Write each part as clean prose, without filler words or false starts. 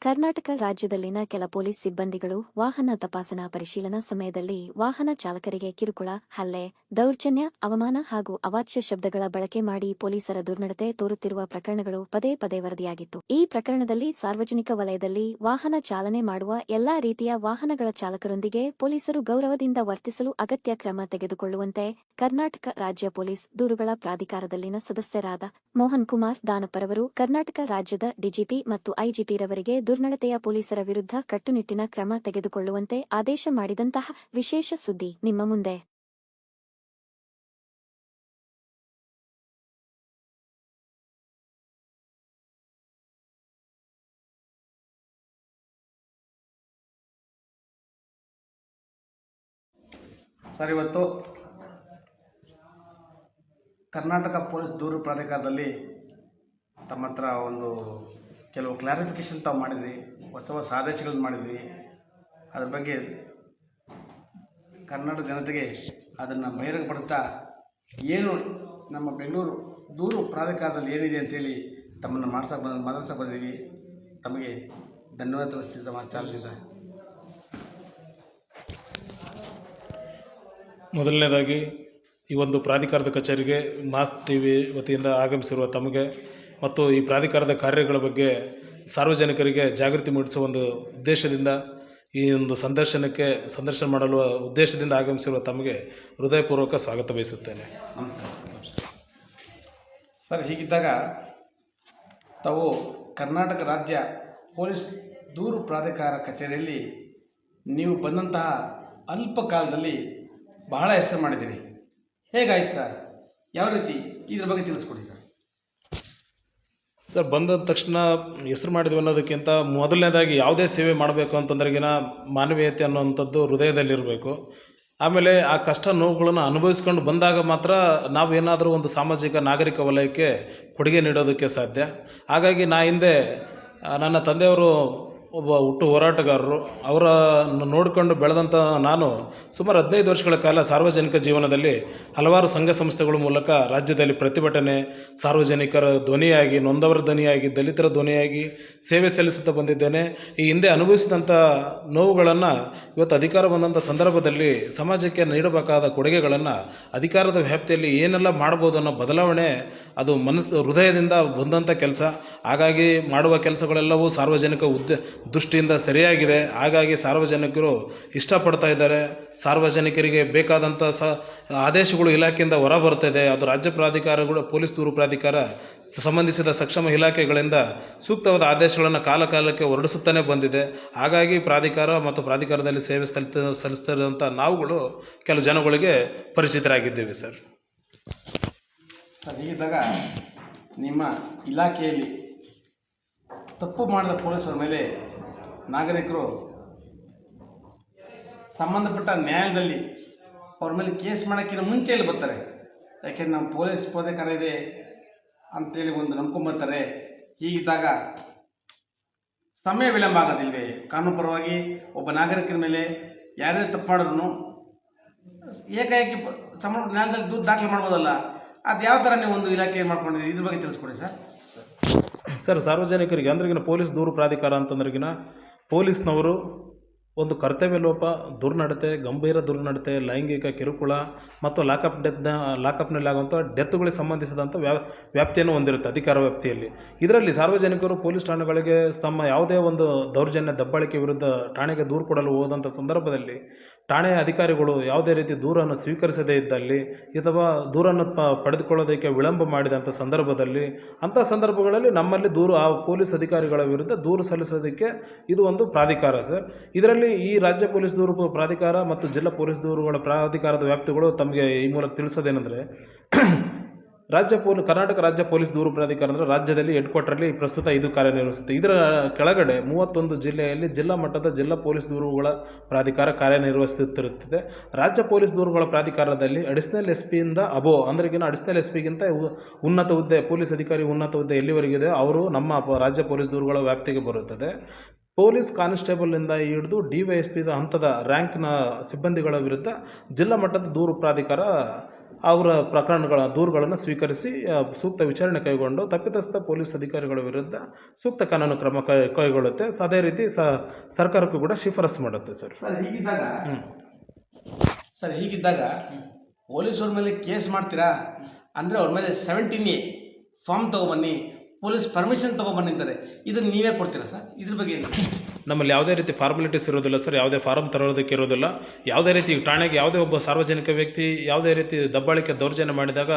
ಕರ್ನಾಟಕ ರಾಜ್ಯದಲ್ಲಿನ ಕೆಲ ಪೊಲೀಸ್ ಸಿಬ್ಬಂದಿಗಳು ವಾಹನ ತಪಾಸಣಾ ಪರಿಶೀಲನಾ ಸಮಯದಲ್ಲಿ ವಾಹನ ಚಾಲಕರಿಗೆ ಕಿರುಕುಳ, ಹಲ್ಲೆ, ದೌರ್ಜನ್ಯ, ಅವಮಾನ ಹಾಗೂ ಅವಾಚ್ಯ ಶಬ್ದಗಳ ಬಳಕೆ ಮಾಡಿ ಪೊಲೀಸರ ದುರ್ನಡತೆ ತೋರುತ್ತಿರುವ ಪ್ರಕರಣಗಳು ಪದೇ ಪದೇ ವರದಿಯಾಗಿತ್ತು. ಈ ಪ್ರಕರಣದಲ್ಲಿ ಸಾರ್ವಜನಿಕ ವಲಯದಲ್ಲಿ ವಾಹನ ಚಾಲನೆ ಮಾಡುವ ಎಲ್ಲಾ ರೀತಿಯ ವಾಹನಗಳ ಚಾಲಕರೊಂದಿಗೆ ಪೊಲೀಸರು ಗೌರವದಿಂದ ವರ್ತಿಸಲು ಅಗತ್ಯ ಕ್ರಮ ತೆಗೆದುಕೊಳ್ಳುವಂತೆ ಕರ್ನಾಟಕ ರಾಜ್ಯ ಪೊಲೀಸ್ ದೂರುಗಳ ಪ್ರಾಧಿಕಾರದಲ್ಲಿನ ಸದಸ್ಯರಾದ ಮೋಹನ್ ಕುಮಾರ್ ದಾನಪ್ಪರವರು ಕರ್ನಾಟಕ ರಾಜ್ಯದ ಡಿಜಿಪಿ ಮತ್ತು ಐಜಿಪಿರವರಿಗೆ ದುರ್ನಡತೆಯ ಪೊಲೀಸರ ವಿರುದ್ಧ ಕಟ್ಟುನಿಟ್ಟಿನ ಕ್ರಮ ತೆಗೆದುಕೊಳ್ಳುವಂತೆ ಆದೇಶ ಮಾಡಿದಂತಹ ವಿಶೇಷ ಸುದ್ದಿ ನಿಮ್ಮ ಮುಂದೆ. ಸರ್, ಇವತ್ತು ಕರ್ನಾಟಕ ಪೊಲೀಸ್ ದೂರು ಪ್ರಾಧಿಕಾರದಲ್ಲಿ ತಮ್ಮ ಹತ್ರ ಕೆಲವು ಕ್ಲಾರಿಫಿಕೇಷನ್ ತಾವು ಮಾಡಿದ್ವಿ, ಹೊಸ ಆದೇಶಗಳನ್ನು ಮಾಡಿದ್ವಿ. ಅದ್ರ ಬಗ್ಗೆ ಕರ್ನಾಟಕ ಜನತೆಗೆ ಅದನ್ನು ಬಹಿರಂಗಪಡಿಸ್ತಾ ಏನು ನಮ್ಮ ಬೆಂಗಳೂರು ದೂರು ಪ್ರಾಧಿಕಾರದಲ್ಲಿ ಏನಿದೆ ಅಂತೇಳಿ ತಮ್ಮನ್ನು ಮಾತಾಡ್ಸಕ್ಕೆ ಬಂದಿದ್ದೀವಿ. ತಮಗೆ ಧನ್ಯವಾದ ತಿಳಿಸ್ತೀವಿ ತಮ್ಮ ಚಾಲನೆಯಿಂದ. ಮೊದಲನೇದಾಗಿ ಈ ಒಂದು ಪ್ರಾಧಿಕಾರದ ಕಚೇರಿಗೆ ಮಾಸ್ ಟಿವಿ ವತಿಯಿಂದ ಆಗಮಿಸಿರುವ ತಮಗೆ ಮತ್ತು ಈ ಪ್ರಾಧಿಕಾರದ ಕಾರ್ಯಗಳ ಬಗ್ಗೆ ಸಾರ್ವಜನಿಕರಿಗೆ ಜಾಗೃತಿ ಮೂಡಿಸುವ ಒಂದು ಉದ್ದೇಶದಿಂದ ಈ ಒಂದು ಸಂದರ್ಶನ ಮಾಡಲು ಉದ್ದೇಶದಿಂದ ಆಗಮಿಸಿರುವ ತಮಗೆ ಹೃದಯಪೂರ್ವಕ ಸ್ವಾಗತ ಬಯಸುತ್ತೇನೆ. ಸರ್, ಹೀಗಿದ್ದಾಗ ತಾವು ಕರ್ನಾಟಕ ರಾಜ್ಯ ಪೊಲೀಸ್ ದೂರು ಪ್ರಾಧಿಕಾರ ಕಚೇರಿಯಲ್ಲಿ ನೀವು ಬಂದಂತಹ ಅಲ್ಪ ಕಾಲದಲ್ಲಿ ಬಹಳ ಹೆಸರು ಮಾಡಿದ್ದೀರಿ. ಹೇಗಾಯ್ತು ಸರ್? ಯಾವ ರೀತಿ? ಇದ್ರ ಬಗ್ಗೆ ತಿಳಿಸ್ಕೊಡಿ ಸರ್. ಸರ್, ಬಂದ ತಕ್ಷಣ ಹೆಸರು ಮಾಡಿದ್ವಿ ಅನ್ನೋದಕ್ಕಿಂತ ಮೊದಲನೇದಾಗಿ ಯಾವುದೇ ಸೇವೆ ಮಾಡಬೇಕು ಅಂತಂದ್ರೆಗಿನ ಮಾನವೀಯತೆ ಅನ್ನೋವಂಥದ್ದು ಹೃದಯದಲ್ಲಿರಬೇಕು. ಆಮೇಲೆ ಆ ಕಷ್ಟ ನೋವುಗಳನ್ನು ಅನುಭವಿಸ್ಕೊಂಡು ಬಂದಾಗ ಮಾತ್ರ ನಾವು ಏನಾದರೂ ಒಂದು ಸಾಮಾಜಿಕ ನಾಗರಿಕ ವಲಯಕ್ಕೆ ಕೊಡುಗೆ ನೀಡೋದಕ್ಕೆ ಸಾಧ್ಯ. ಹಾಗಾಗಿ ಹಿಂದೆ ನನ್ನ ತಂದೆಯವರು ಒಬ್ಬ ಹುಟ್ಟು ಹೋರಾಟಗಾರರು, ಅವರನ್ನು ನೋಡಿಕೊಂಡು ಬೆಳೆದಂಥ ನಾನು ಸುಮಾರು 15 ವರ್ಷಗಳ ಕಾಲ ಸಾರ್ವಜನಿಕ ಜೀವನದಲ್ಲಿ ಹಲವಾರು ಸಂಘ ಸಂಸ್ಥೆಗಳ ಮೂಲಕ ರಾಜ್ಯದಲ್ಲಿ ಪ್ರತಿಭಟನೆ, ಸಾರ್ವಜನಿಕರ ಧ್ವನಿಯಾಗಿ, ನೊಂದವರ ಧ್ವನಿಯಾಗಿ, ದಲಿತರ ಧ್ವನಿಯಾಗಿ ಸೇವೆ ಸಲ್ಲಿಸುತ್ತಾ ಬಂದಿದ್ದೇನೆ. ಈ ಹಿಂದೆ ಅನುಭವಿಸಿದಂಥ ನೋವುಗಳನ್ನು ಇವತ್ತು ಅಧಿಕಾರ ಬಂದಂಥ ಸಂದರ್ಭದಲ್ಲಿ ಸಮಾಜಕ್ಕೆ ನೀಡಬೇಕಾದ ಕೊಡುಗೆಗಳನ್ನು ಅಧಿಕಾರದ ವ್ಯಾಪ್ತಿಯಲ್ಲಿ ಏನೆಲ್ಲ ಮಾಡ್ಬೋದು ಅನ್ನೋ ಬದಲಾವಣೆ ಅದು ಹೃದಯದಿಂದ ಬಂದಂಥ ಕೆಲಸ. ಹಾಗಾಗಿ ಮಾಡುವ ಕೆಲಸಗಳೆಲ್ಲವೂ ಸಾರ್ವಜನಿಕ ದೃಷ್ಟಿಯಿಂದ ಸರಿಯಾಗಿದೆ. ಹಾಗಾಗಿ ಸಾರ್ವಜನಿಕರು ಇಷ್ಟಪಡ್ತಾ ಇದ್ದಾರೆ. ಸಾರ್ವಜನಿಕರಿಗೆ ಬೇಕಾದಂಥ ಆದೇಶಗಳು ಇಲಾಖೆಯಿಂದ ಹೊರ ಬರ್ತಾಯಿದೆ. ಅದು ರಾಜ್ಯ ಪ್ರಾಧಿಕಾರಗಳು, ಪೊಲೀಸ್ ದೂರು ಪ್ರಾಧಿಕಾರ ಸಂಬಂಧಿಸಿದ ಸಕ್ಷಮ ಇಲಾಖೆಗಳಿಂದ ಸೂಕ್ತವಾದ ಆದೇಶಗಳನ್ನು ಕಾಲಕ್ಕೆ ಹೊರಡಿಸುತ್ತಾನೆ ಬಂದಿದೆ. ಹಾಗಾಗಿ ಪ್ರಾಧಿಕಾರ ಮತ್ತು ಪ್ರಾಧಿಕಾರದಲ್ಲಿ ಸೇವೆ ಸಲ್ಲಿಸ್ತಾ ಇರುವಂಥ ನಾವುಗಳು ಕೆಲವು ಜನಗಳಿಗೆ ಪರಿಚಿತರಾಗಿದ್ದೇವೆ ಸರ್. ಹೀಗಿದ್ದಾಗ ನಿಮ್ಮ ಇಲಾಖೆಯಲ್ಲಿ ತಪ್ಪು ಮಾಡಿದ ಪೊಲೀಸರ ಮೇಲೆ ನಾಗರಿಕರು ಸಂಬಂಧಪಟ್ಟ ನ್ಯಾಯಾಲಯದಲ್ಲಿ ಅವ್ರ ಮೇಲೆ ಕೇಸ್ ಮಾಡೋಕ್ಕಿಂತ ಮುಂಚೆಯಲ್ಲಿ ಬರ್ತಾರೆ. ಯಾಕೆಂದ್ರೆ ನಮ್ಮ ಪೊಲೀಸ್ ಪ್ರಾಧಿಕಾರ ಇದೆ ಅಂತೇಳಿ ನಂಬ್ಕೊಂಬರ್ತಾರೆ. ಹೀಗಿದ್ದಾಗ ಸಮಯ ವಿಳಂಬ ಆಗೋದಿಲ್ವೇ? ಕಾನೂನು ಪರವಾಗಿ ಒಬ್ಬ ನಾಗರಿಕರ ಮೇಲೆ ಯಾರೇ ತಪ್ಪು ಮಾಡಿದ್ರು ಏಕಾಏಕಿ ನ್ಯಾಯಾಲಯದಲ್ಲಿ ದೂರು ದಾಖಲೆ ಮಾಡ್ಬೋದಲ್ಲ. ಅದು ಯಾವ ಥರ ನೀವು ಒಂದು ಇಲಾಖೆ ಮಾಡ್ಕೊಂಡಿದ್ದೀರಿ? ಇದ್ರ ಬಗ್ಗೆ ತಿಳಿಸ್ಕೊಡಿ ಸರ್. ಸರ್, ಸಾರ್ವಜನಿಕರಿಗೆ ಅಂದ್ರೆಗಿನ ಪೊಲೀಸ್ ದೂರು ಪ್ರಾಧಿಕಾರ ಅಂತಂದ್ರೆಗಿನ ಪೊಲೀಸ್ನವರು ಒಂದು ಕರ್ತವ್ಯ ಲೋಪ, ದುರ್ನಡತೆ, ಗಂಭೀರ ದುರ್ನಡತೆ, ಲೈಂಗಿಕ ಕಿರುಕುಳ ಮತ್ತು ಲಾಕಪ್ನಲ್ಲಿ ಆಗುವಂಥ ಡೆತ್ಗಳಿಗೆ ಸಂಬಂಧಿಸಿದಂಥ ವ್ಯಾಪ್ತಿಯನ್ನು ಹೊಂದಿರುತ್ತೆ ಅಧಿಕಾರ ವ್ಯಾಪ್ತಿಯಲ್ಲಿ. ಇದರಲ್ಲಿ ಸಾರ್ವಜನಿಕರು ಪೊಲೀಸ್ ಠಾಣೆಗಳಿಗೆ ತಮ್ಮ ಯಾವುದೇ ಒಂದು ದೌರ್ಜನ್ಯ, ದಬ್ಬಾಳಿಕೆ ವಿರುದ್ಧ ಠಾಣೆಗೆ ದೂರು ಕೊಡಲು ಹೋದಂಥ ಸಂದರ್ಭದಲ್ಲಿ ಠಾಣೆಯ ಅಧಿಕಾರಿಗಳು ಯಾವುದೇ ರೀತಿ ದೂರನ್ನು ಸ್ವೀಕರಿಸದೇ ಇದ್ದಲ್ಲಿ ಅಥವಾ ದೂರನ್ನು ಪಡೆದುಕೊಳ್ಳೋದಕ್ಕೆ ವಿಳಂಬ ಮಾಡಿದಂಥ ಸಂದರ್ಭದಲ್ಲಿ, ಅಂಥ ಸಂದರ್ಭಗಳಲ್ಲಿ ನಮ್ಮಲ್ಲಿ ಆ ಪೊಲೀಸ್ ಅಧಿಕಾರಿಗಳ ವಿರುದ್ಧ ದೂರು ಸಲ್ಲಿಸೋದಕ್ಕೆ ಇದು ಒಂದು ಪ್ರಾಧಿಕಾರ ಸರ್. ಇದರಲ್ಲಿ ಈ ರಾಜ್ಯ ಪೊಲೀಸ್ ದೂರು ಪ್ರಾಧಿಕಾರ ಮತ್ತು ಜಿಲ್ಲಾ ಪೊಲೀಸ್ ದೂರುಗಳ ಪ್ರಾಧಿಕಾರದ ವ್ಯಾಪ್ತಿಗಳು ತಮಗೆ ಈ ಮೂಲಕ ತಿಳಿಸೋದೇನೆಂದರೆ, ಕರ್ನಾಟಕ ರಾಜ್ಯ ಪೊಲೀಸ್ ದೂರು ಪ್ರಾಧಿಕಾರ ಅಂದರೆ ರಾಜ್ಯದಲ್ಲಿ ಹೆಡ್ ಕ್ವಾರ್ಟರಲ್ಲಿ ಪ್ರಸ್ತುತ ಇದು ಕಾರ್ಯನಿರ್ವಹಿಸುತ್ತೆ. ಇದರ ಕೆಳಗಡೆ 31 ಜಿಲ್ಲೆಯಲ್ಲಿ ಜಿಲ್ಲಾ ಮಟ್ಟದ ಜಿಲ್ಲಾ ಪೊಲೀಸ್ ದೂರುಗಳ ಪ್ರಾಧಿಕಾರ ಕಾರ್ಯನಿರ್ವಹಿಸುತ್ತಿರುತ್ತದೆ. ರಾಜ್ಯ ಪೊಲೀಸ್ ದೂರುಗಳ ಪ್ರಾಧಿಕಾರದಲ್ಲಿ ಅಡಿಷನಲ್ ಎಸ್ ಪಿಯಿಂದ ಅಂದ್ರೆಗಿನ ಅಡಿಷನಲ್ ಎಸ್ ಪಿಗಿಂತ ಉನ್ನತ ಹುದ್ದೆ, ಪೊಲೀಸ್ ಅಧಿಕಾರಿ ಉನ್ನತ ಹುದ್ದೆ ಎಲ್ಲಿವರೆಗಿದೆ ಅವರು ನಮ್ಮ ರಾಜ್ಯ ಪೊಲೀಸ್ ದೂರುಗಳ ವ್ಯಾಪ್ತಿಗೆ ಬರುತ್ತದೆ. ಪೊಲೀಸ್ ಕಾನ್ಸ್ಟೇಬಲ್ನಿಂದ ಹಿಡಿದು DYSP ಹಂತದ ರ್ಯಾಂಕ್ನ ಸಿಬ್ಬಂದಿಗಳ ವಿರುದ್ಧ ಜಿಲ್ಲಾ ಮಟ್ಟದ ದೂರು ಪ್ರಾಧಿಕಾರ ಅವರ ಪ್ರಕರಣಗಳ ದೂರುಗಳನ್ನು ಸ್ವೀಕರಿಸಿ ಸೂಕ್ತ ವಿಚಾರಣೆ ಕೈಗೊಂಡು ತಪ್ಪಿತಸ್ಥ ಪೊಲೀಸ್ ಅಧಿಕಾರಿಗಳ ವಿರುದ್ಧ ಸೂಕ್ತ ಕಾನೂನು ಕ್ರಮ ಕೈಗೊಳ್ಳುತ್ತೆ. ಅದೇ ರೀತಿ ಸರ್ಕಾರಕ್ಕೂ ಕೂಡ ಶಿಫಾರಸು ಮಾಡುತ್ತೆ ಸರ್. ಸರ್ ಹೀಗಿದ್ದಾಗ ಪೊಲೀಸವ್ರ ಮೇಲೆ ಕೇಸ್ ಮಾಡ್ತೀರಾ ಅಂದರೆ ಅವ್ರ ಮೇಲೆ 17A ಫಾರ್ಮ್ ತೊಗೊಬನ್ನಿ, ಪೊಲೀಸ್ ಪರ್ಮಿಷನ್ ತೊಗೊಬನ್ನಿ ಅಂತಾರೆ. ಇದನ್ನು ನೀವೇ ಕೊಡ್ತೀರಾ ಸರ್? ಇದ್ರ ಬಗ್ಗೆ ಏನು? ನಮ್ಮಲ್ಲಿ ಯಾವುದೇ ರೀತಿ ಫಾರ್ಮಾಲಿಟೀಸ್ ಇರೋದಿಲ್ಲ ಸರ್. ಯಾವುದೇ ಫಾರಮ್ ತರೋದಕ್ಕೆ ಇರೋದಿಲ್ಲ. ಯಾವುದೇ ರೀತಿ ಠಾಣೆಗೆ ಯಾವುದೇ ಒಬ್ಬ ಸಾರ್ವಜನಿಕ ವ್ಯಕ್ತಿ ಯಾವುದೇ ರೀತಿ ದಬ್ಬಾಳಿಕೆ ದೌರ್ಜನ್ಯ ಮಾಡಿದಾಗ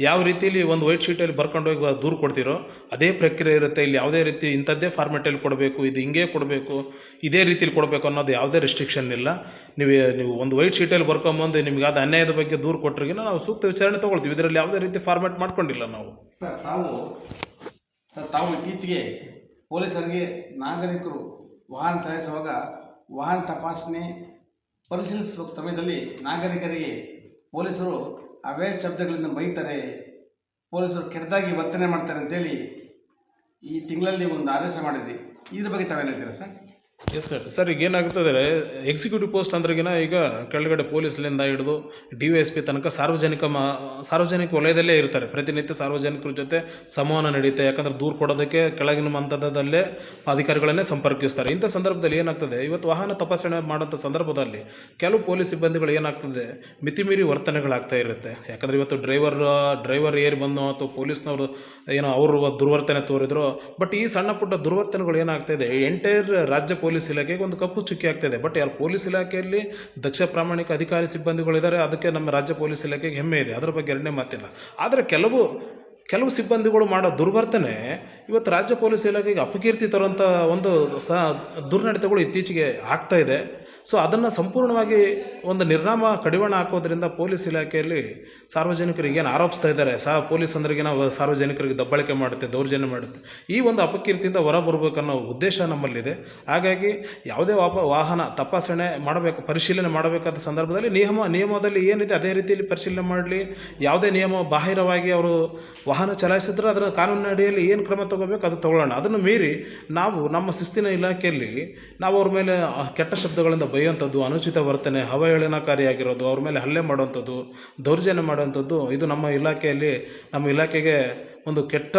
ಯಾವ ರೀತಿಯಲ್ಲಿ ಒಂದು ವೈಟ್ ಶೀಟಲ್ಲಿ ಬರ್ಕೊಂಡೋಗಿ ದೂರು ಕೊಡ್ತೀರೋ ಅದೇ ಪ್ರಕ್ರಿಯೆ ಇರುತ್ತೆ. ಇಲ್ಲಿ ಯಾವುದೇ ರೀತಿ ಇಂಥದ್ದೇ ಫಾರ್ಮೆಟಲ್ಲಿ ಕೊಡಬೇಕು, ಇದು ಹಿಂಗೆ ಕೊಡಬೇಕು, ಇದೇ ರೀತಿಯಲ್ಲಿ ಕೊಡಬೇಕು ಅನ್ನೋದು ಯಾವುದೇ ರೆಸ್ಟ್ರಿಕ್ಷನ್ ಇಲ್ಲ. ನೀವು ಒಂದು ವೈಟ್ ಶೀಟಲ್ಲಿ ಬರ್ಕೊಂಬಂದು ನಿಮ್ಗೆ ಅದು ಅನ್ಯಾಯದ ಬಗ್ಗೆ ದೂರು ಕೊಟ್ಟರಿಗೆ ನಾವು ಸೂಕ್ತ ವಿಚಾರಣೆ ತೊಗೊಳ್ತೀವಿ. ಇದರಲ್ಲಿ ಯಾವುದೇ ರೀತಿ ಫಾರ್ಮೆಟ್ ಮಾಡ್ಕೊಂಡಿಲ್ಲ ನಾವು. ತಾವು ಇತ್ತೀಚೆಗೆ ಪೊಲೀಸರಿಗೆ ನಾಗರಿಕರು ವಾಹನ ಚಲಾಯಿಸುವಾಗ ವಾಹನ ತಪಾಸಣೆ ಪರಿಶೀಲಿಸುವ ಸಮಯದಲ್ಲಿ ನಾಗರಿಕರಿಗೆ ಪೊಲೀಸರು ಅವೇ ಶಬ್ದಗಳಿಂದ ಬೈತಾರೆ, ಪೊಲೀಸರು ಕೆಟ್ಟದಾಗಿ ವರ್ತನೆ ಮಾಡ್ತಾರೆ ಅಂತೇಳಿ ಈ ತಿಂಗಳಲ್ಲಿ ಒಂದು ಆದೇಶ ಮಾಡಿದ್ರಿ. ಇದ್ರ ಬಗ್ಗೆ ತಾವೇನು ಹೇಳ್ತೀರಾ ಸರ್? Yes sir. ಈಗ ಏನಾಗ್ತದೆ, ಎಕ್ಸಿಕ್ಯೂಟಿವ್ ಪೋಸ್ಟ್ ಅಂದ್ರೆಗಿನ ಈಗ ಕೆಳಗಡೆ ಪೊಲೀಸ್ಲಿಂದ ಹಿಡಿದು DYSP ತನಕ ಸಾರ್ವಜನಿಕ ವಲಯದಲ್ಲೇ ಇರ್ತಾರೆ. ಪ್ರತಿನಿತ್ಯ ಸಾರ್ವಜನಿಕರ ಜೊತೆ ಸಂವಹನ ನಡೆಯುತ್ತೆ. ಯಾಕಂದರೆ ದೂರು ಕೊಡೋದಕ್ಕೆ ಕೆಳಗಿನ ಹಂತದಲ್ಲೇ ಅಧಿಕಾರಿಗಳನ್ನೇ ಸಂಪರ್ಕಿಸ್ತಾರೆ. ಇಂಥ ಸಂದರ್ಭದಲ್ಲಿ ಏನಾಗ್ತದೆ, ಇವತ್ತು ವಾಹನ ತಪಾಸಣೆ ಮಾಡೋಂಥ ಸಂದರ್ಭದಲ್ಲಿ ಕೆಲವು ಪೊಲೀಸ್ ಸಿಬ್ಬಂದಿಗಳು ಏನಾಗ್ತದೆ ಮಿತಿಮೀರಿ ವರ್ತನೆಗಳಾಗ್ತಾ ಇರುತ್ತೆ. ಯಾಕಂದರೆ ಇವತ್ತು ಡ್ರೈವರ್ ಏರಿ ಬಂದು ಅಥವಾ ಪೊಲೀಸ್ನವರು ಏನೋ ಅವರು ದುರ್ವರ್ತನೆ ತೋರಿದ್ರು. ಬಟ್ ಈ ಸಣ್ಣ ಪುಟ್ಟ ದುರ್ವರ್ತನೆಗಳು ಏನಾಗ್ತಾಯಿದೆ, ಎಂಟೈರ್ ರಾಜ್ಯ ಪೊಲೀಸ್ ಇಲಾಖೆಗೆ ಒಂದು ಕಪ್ಪು ಚುಕ್ಕಿ ಆಗ್ತಾಯಿದೆ. ಬಟ್ ಯಾರು ಪೊಲೀಸ್ ಇಲಾಖೆಯಲ್ಲಿ ದಕ್ಷ ಪ್ರಾಮಾಣಿಕ ಅಧಿಕಾರಿ ಸಿಬ್ಬಂದಿಗಳಿದ್ದಾರೆ, ಅದಕ್ಕೆ ನಮ್ಮ ರಾಜ್ಯ ಪೊಲೀಸ್ ಇಲಾಖೆಗೆ ಹೆಮ್ಮೆ ಇದೆ, ಅದರ ಬಗ್ಗೆ ಎರಡನೇ ಮಾತಿಲ್ಲ. ಆದರೆ ಕೆಲವು ಸಿಬ್ಬಂದಿಗಳು ಮಾಡೋ ದುರ್ವರ್ತನೆ ಇವತ್ತು ರಾಜ್ಯ ಪೊಲೀಸ್ ಇಲಾಖೆಗೆ ಅಪಕೀರ್ತಿ ತರುವಂಥ ಒಂದು ದುರ್ನಡತೆಗಳು ಇತ್ತೀಚೆಗೆ ಆಗ್ತಾ ಇದೆ. ಸೊ ಅದನ್ನು ಸಂಪೂರ್ಣವಾಗಿ ಒಂದು ನಿರ್ನಾಮ ಕಡಿವಾಣ ಹಾಕೋದ್ರಿಂದ ಪೊಲೀಸ್ ಇಲಾಖೆಯಲ್ಲಿ ಸಾರ್ವಜನಿಕರಿಗೆ ಏನು ಆರೋಪಿಸ್ತಾ ಇದ್ದಾರೆ, ಪೊಲೀಸ್ ಅಂದ್ರಿಗೆ ನಾವು ಸಾರ್ವಜನಿಕರಿಗೆ ದಬ್ಬಾಳಿಕೆ ಮಾಡುತ್ತೆ, ದೌರ್ಜನ್ಯ ಮಾಡುತ್ತೆ, ಈ ಒಂದು ಅಪಕೀರ್ತಿಯಿಂದ ಹೊರ ಬರಬೇಕನ್ನೋ ಉದ್ದೇಶ ನಮ್ಮಲ್ಲಿದೆ. ಹಾಗಾಗಿ ಯಾವುದೇ ವಾಹನ ತಪಾಸಣೆ ಪರಿಶೀಲನೆ ಮಾಡಬೇಕಾದ ಸಂದರ್ಭದಲ್ಲಿ ನಿಯಮದಲ್ಲಿ ಏನಿದೆ ಅದೇ ರೀತಿಯಲ್ಲಿ ಪರಿಶೀಲನೆ ಮಾಡಲಿ. ಯಾವುದೇ ನಿಯಮ ಬಾಹಿರವಾಗಿ ಅವರು ವಾಹನ ಚಲಾಯಿಸಿದ್ರೆ ಅದರ ಕಾನೂನಿನ ಅಡಿಯಲ್ಲಿ ಏನು ಕ್ರಮ ತಗೋಬೇಕು ಅದು ತಗೊಳ್ಳೋಣ. ಅದನ್ನು ಮೀರಿ ನಾವು ನಮ್ಮ ಶಿಸ್ತಿನ ಇಲಾಖೆಯಲ್ಲಿ ನಾವು ಅವ್ರ ಮೇಲೆ ಕೆಟ್ಟ ಶಬ್ದಗಳಿಂದ ಬೈಯುವಂಥದ್ದು, ಅನುಚಿತ ವರ್ತನೆ, ಅವಹೇಳನಕಾರಿಯಾಗಿರೋದು, ಅವ್ರ ಮೇಲೆ ಹಲ್ಲೆ ಮಾಡುವಂಥದ್ದು, ದೌರ್ಜನ್ಯ ಮಾಡುವಂಥದ್ದು, ಇದು ನಮ್ಮ ಇಲಾಖೆಗೆ ಒಂದು ಕೆಟ್ಟ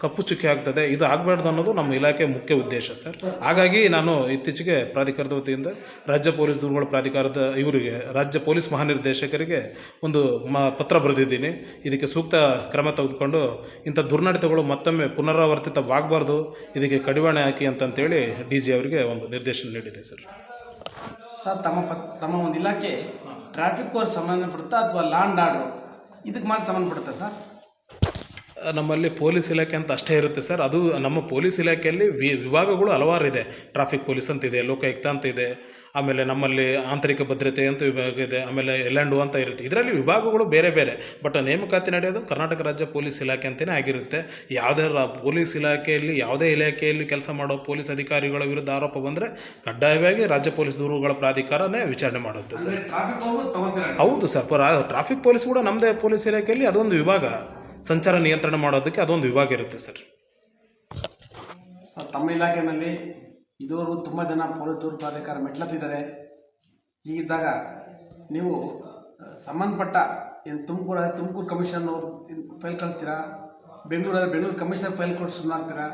ಕಪ್ಪು ಚುಕ್ಕಿ ಆಗ್ತದೆ. ಇದು ಆಗಬಾರ್ದು ಅನ್ನೋದು ನಮ್ಮ ಇಲಾಖೆ ಮುಖ್ಯ ಉದ್ದೇಶ ಸರ್. ಹಾಗಾಗಿ ನಾನು ಇತ್ತೀಚೆಗೆ ಪ್ರಾಧಿಕಾರದ ವತಿಯಿಂದ ರಾಜ್ಯ ಪೊಲೀಸ್ ದೂರುಗಳ ಪ್ರಾಧಿಕಾರದ ಇವರಿಗೆ ರಾಜ್ಯ ಪೊಲೀಸ್ ಮಹಾನಿರ್ದೇಶಕರಿಗೆ ಒಂದು ಪತ್ರ ಬರೆದಿದ್ದೀನಿ. ಇದಕ್ಕೆ ಸೂಕ್ತ ಕ್ರಮ ತೆಗೆದುಕೊಂಡು ಇಂಥ ದುರ್ನಡತೆಗಳು ಮತ್ತೊಮ್ಮೆ ಪುನರಾವರ್ತಿತವಾಗಬಾರ್ದು, ಇದಕ್ಕೆ ಕಡಿವಾಣ ಹಾಕಿ ಅಂತಂತೇಳಿ DG ಅವರಿಗೆ ಒಂದು ನಿರ್ದೇಶನ ನೀಡಿದೆ ಸರ್. ತಮ್ಮ ಒಂದು ಇಲಾಖೆ ಟ್ರಾಫಿಕ್ ಅವ್ರಿಗೆ ಸಂಬಂಧಪಡುತ್ತಾ ಅಥವಾ ಲಾ ಆ್ಯಂಡ್ ಆರ್ಡರ್ ಇದಕ್ಕೆ ಮಾತ್ರ ಸಂಬಂಧಪಡುತ್ತಾ ಸರ್? ನಮ್ಮಲ್ಲಿ ಪೊಲೀಸ್ ಇಲಾಖೆ ಅಂತ ಅಷ್ಟೇ ಇರುತ್ತೆ ಸರ್. ಅದು ನಮ್ಮ ಪೊಲೀಸ್ ಇಲಾಖೆಯಲ್ಲಿ ವಿಭಾಗಗಳು ಹಲವಾರು ಇದೆ. ಟ್ರಾಫಿಕ್ ಪೊಲೀಸ್ ಅಂತ ಇದೆ, ಲೋಕಾಯುಕ್ತ ಅಂತ ಇದೆ, ಆಮೇಲೆ ನಮ್ಮಲ್ಲಿ ಆಂತರಿಕ ಭದ್ರತೆ ಅಂತ ವಿಭಾಗ ಇದೆ, ಆಮೇಲೆ L&O ಅಂತ ಇರುತ್ತೆ. ಇದರಲ್ಲಿ ವಿಭಾಗಗಳು ಬೇರೆ ಬೇರೆ. ಬಟ್ ನೇಮಕಾತಿ ನಡೆಯೋದು ಕರ್ನಾಟಕ ರಾಜ್ಯ ಪೊಲೀಸ್ ಇಲಾಖೆ ಅಂತಲೇ ಆಗಿರುತ್ತೆ. ಯಾವುದೇ ಪೊಲೀಸ್ ಇಲಾಖೆಯಲ್ಲಿ ಯಾವುದೇ ಇಲಾಖೆಯಲ್ಲಿ ಕೆಲಸ ಮಾಡೋ ಪೊಲೀಸ್ ಅಧಿಕಾರಿಗಳ ವಿರುದ್ಧ ಆರೋಪ ಬಂದರೆ ಕಡ್ಡಾಯವಾಗಿ ರಾಜ್ಯ ಪೊಲೀಸ್ ದೂರುಗಳ ಪ್ರಾಧಿಕಾರನೇ ವಿಚಾರಣೆ ಮಾಡುತ್ತೆ ಸರ್. ಹೌದು ಸರ್. ಟ್ರಾಫಿಕ್ ಪೊಲೀಸ್ ಕೂಡ ನಮ್ಮದೇ ಪೊಲೀಸ್ ಇಲಾಖೆಯಲ್ಲಿ ಅದೊಂದು ವಿಭಾಗ, ಸಂಚಾರ ನಿಯಂತ್ರಣ ಮಾಡೋದಕ್ಕೆ ಅದೊಂದು ವಿಭಾಗ ಇರುತ್ತೆ ಸರ್. ತಮ್ಮ ಇಲಾಖೆಯಲ್ಲಿ ಇದುವರೆಗೂ ತುಂಬ ಜನ ಪೊಲೀಸ್ ದೂರು ಪ್ರಾಧಿಕಾರ ಮೆಟ್ಲತ್ತಿದ್ದಾರೆ. ಹೀಗಿದ್ದಾಗ ನೀವು ಸಂಬಂಧಪಟ್ಟ ಏನು ತುಮಕೂರು ಕಮಿಷನ್ ಫೈಲ್ ಕಳ್ತೀರಾ, ಬೆಂಗಳೂರು ಕಮಿಷನ್ ಫೈಲ್ ಕೊಟ್ಟು ಸುಮ್ಮನಾಗ್ತೀರಾ?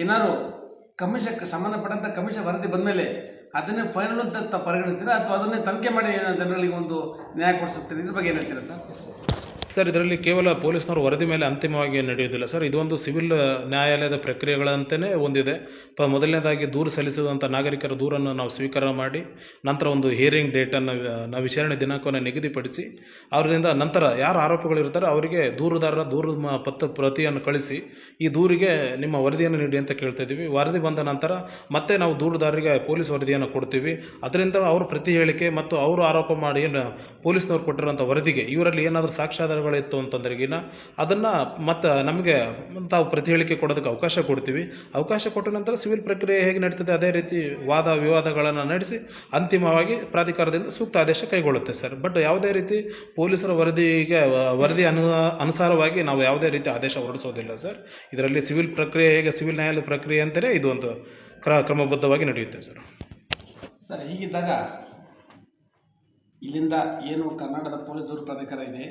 ಏನಾದ್ರು ಸಂಬಂಧಪಟ್ಟಂಥ ಕಮಿಷನ್ ವರದಿ ಬಂದಮೇಲೆ ಅದನ್ನೇ ಫೈನಲ್ ಅಂತ ಪರಿಗಣಿಸ್ತೀರಾ ಅಥವಾ ಅದನ್ನೇ ತನಿಖೆ ಮಾಡಿ ಜನಗಳಿಗೆ ಒಂದು ನ್ಯಾಯ ಕೊಡಿಸುತ್ತೀರಾ? ಇದ್ರ ಬಗ್ಗೆ ಏನು ಹೇಳ್ತೀರಾ ಸರ್? ಸರ್, ಇದರಲ್ಲಿ ಕೇವಲ ಪೊಲೀಸ್ನವ್ರ ವರದಿ ಮೇಲೆ ಅಂತಿಮವಾಗಿ ನಡೆಯೋದಿಲ್ಲ ಸರ್. ಇದೊಂದು ಸಿವಿಲ್ ನ್ಯಾಯಾಲಯದ ಪ್ರಕ್ರಿಯೆಗಳಂತೆಯೇ ಹೊಂದಿದೆ. ಮೊದಲನೇದಾಗಿ ದೂರು ಸಲ್ಲಿಸಿದಂಥ ನಾಗರಿಕರ ದೂರನ್ನು ನಾವು ಸ್ವೀಕಾರ ಮಾಡಿ ನಂತರ ಒಂದು ಹಿಯರಿಂಗ್ ಡೇಟನ್ನು ನಾವು ವಿಚಾರಣೆ ದಿನಾಂಕವನ್ನು ನಿಗದಿಪಡಿಸಿ ಅವರಿಂದ ನಂತರ ಯಾರು ಆರೋಪಿಗಳಿರ್ತಾರೆ ಅವರಿಗೆ ದೂರುದಾರರ ಪ್ರತಿಯನ್ನು ಕಳಿಸಿ ಈ ದೂರಿಗೆ ನಿಮ್ಮ ವರದಿಯನ್ನು ನೀಡಿ ಅಂತ ಕೇಳ್ತಾ ಇದ್ದೀವಿ. ವರದಿ ಬಂದ ನಂತರ ಮತ್ತೆ ನಾವು ದೂರುದಾರರಿಗೆ ಪೊಲೀಸ್ ವರದಿಯನ್ನು ಕೊಡ್ತೀವಿ. ಅದರಿಂದ ಅವರು ಪ್ರತಿ ಹೇಳಿಕೆ ಮತ್ತು ಅವರು ಆರೋಪ ಮಾಡಿ ಏನು ಪೊಲೀಸ್ನವ್ರು ಕೊಟ್ಟಿರೋಂಥ ವರದಿಗೆ ಇವರಲ್ಲಿ ಏನಾದರೂ ಸಾಕ್ಷ್ಯಾಧಾರಗಳಿತ್ತು ಅಂತಂದ್ರೆಗಿನ ಅದನ್ನು ಮತ್ತು ನಮಗೆ ತಾವು ಪ್ರತಿ ಹೇಳಿಕೆ ಕೊಡೋದಕ್ಕೆ ಅವಕಾಶ ಕೊಡ್ತೀವಿ. ಅವಕಾಶ ಕೊಟ್ಟ ನಂತರ ಸಿವಿಲ್ ಪ್ರಕ್ರಿಯೆ ಹೇಗೆ ನಡೀತದೆ ಅದೇ ರೀತಿ ವಾದ ವಿವಾದಗಳನ್ನು ನಡೆಸಿ ಅಂತಿಮವಾಗಿ ಪ್ರಾಧಿಕಾರದಿಂದ ಸೂಕ್ತ ಆದೇಶ ಕೈಗೊಳ್ಳುತ್ತೆ ಸರ್. ಬಟ್ ಯಾವುದೇ ರೀತಿ ಪೊಲೀಸರ ವರದಿ ಅನುಸಾರವಾಗಿ ನಾವು ಯಾವುದೇ ರೀತಿ ಆದೇಶ ಹೊರಡಿಸೋದಿಲ್ಲ ಸರ್. ಇದರಲ್ಲಿ ಸಿವಿಲ್ ಪ್ರಕ್ರಿಯೆ ಹೇಗೆ ಸಿವಿಲ್ ನ್ಯಾಯಾಲಯ ಪ್ರಕ್ರಿಯೆ ಅಂತಲೇ ಇದು ಒಂದು ಕ್ರಮಬದ್ಧವಾಗಿ ನಡೆಯುತ್ತೆ ಸರ್. ಹೀಗಿದ್ದಾಗ ಇಲ್ಲಿಂದ ಏನು ಕರ್ನಾಟಕದ ಪೊಲೀಸ್ ದೂರು ಪ್ರಾಧಿಕಾರ ಇದೆ,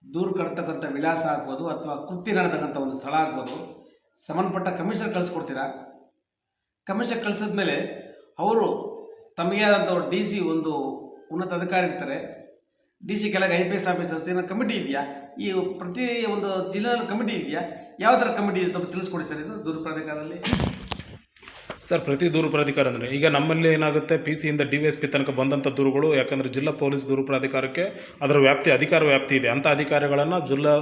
ದೂರು ಕಟ್ತಕ್ಕಂಥ ವಿಳಾಸ ಆಗ್ಬೋದು ಅಥವಾ ಕೃತ್ಯ ನಡೆತಕ್ಕಂಥ ಒಂದು ಸ್ಥಳ ಆಗ್ಬೋದು, ಸಂಬಂಧಪಟ್ಟ ಕಮಿಷನರ್ ಕಳಿಸ್ಕೊಡ್ತೀರಾ. ಕಮಿಷನರ್ ಕಳಿಸಿದ್ಮೇಲೆ ಅವರು ತಮಗೆ ಆದಂಥ ಡಿ ಸಿ ಒಂದು ಉನ್ನತ ಅಧಿಕಾರಿ ಇರ್ತಾರೆ, ಡಿ ಸಿ ಕೆಳಗೆ IPS ಆಫೀಸರ್ಸ್ ಏನೋ ಕಮಿಟಿ ಇದೆಯಾ, ಈ ಪ್ರತಿ ಒಂದು ಜಿಲ್ಲೆಯಲ್ಲಿ ಕಮಿಟಿ ಇದೆಯಾ, ಯಾವ ಥರ ಕಮಿಟಿ ಇದೆ ಅಂತ ತಿಳಿಸ್ಕೊಡಿ ಸರ್. ಇದು ದೂರು ಪ್ರಾಧಿಕಾರದಲ್ಲಿ ಸರ್ ಪ್ರತಿ ದೂರು ಪ್ರಾಧಿಕಾರ ಅಂದರೆ ಈಗ ನಮ್ಮಲ್ಲಿ ಏನಾಗುತ್ತೆ PC ಇಂದ DVSP ತನಕ ಬಂದಂಥ ದೂರುಗಳು, ಯಾಕಂದರೆ ಜಿಲ್ಲಾ ಪೊಲೀಸ್ ದೂರು ಪ್ರಾಧಿಕಾರಕ್ಕೆ ಅದರ ವ್ಯಾಪ್ತಿ ಅಧಿಕಾರ ವ್ಯಾಪ್ತಿ ಇದೆ, ಅಂಥ ಅಧಿಕಾರಿಗಳನ್ನು ಜಿಲ್ಲಾ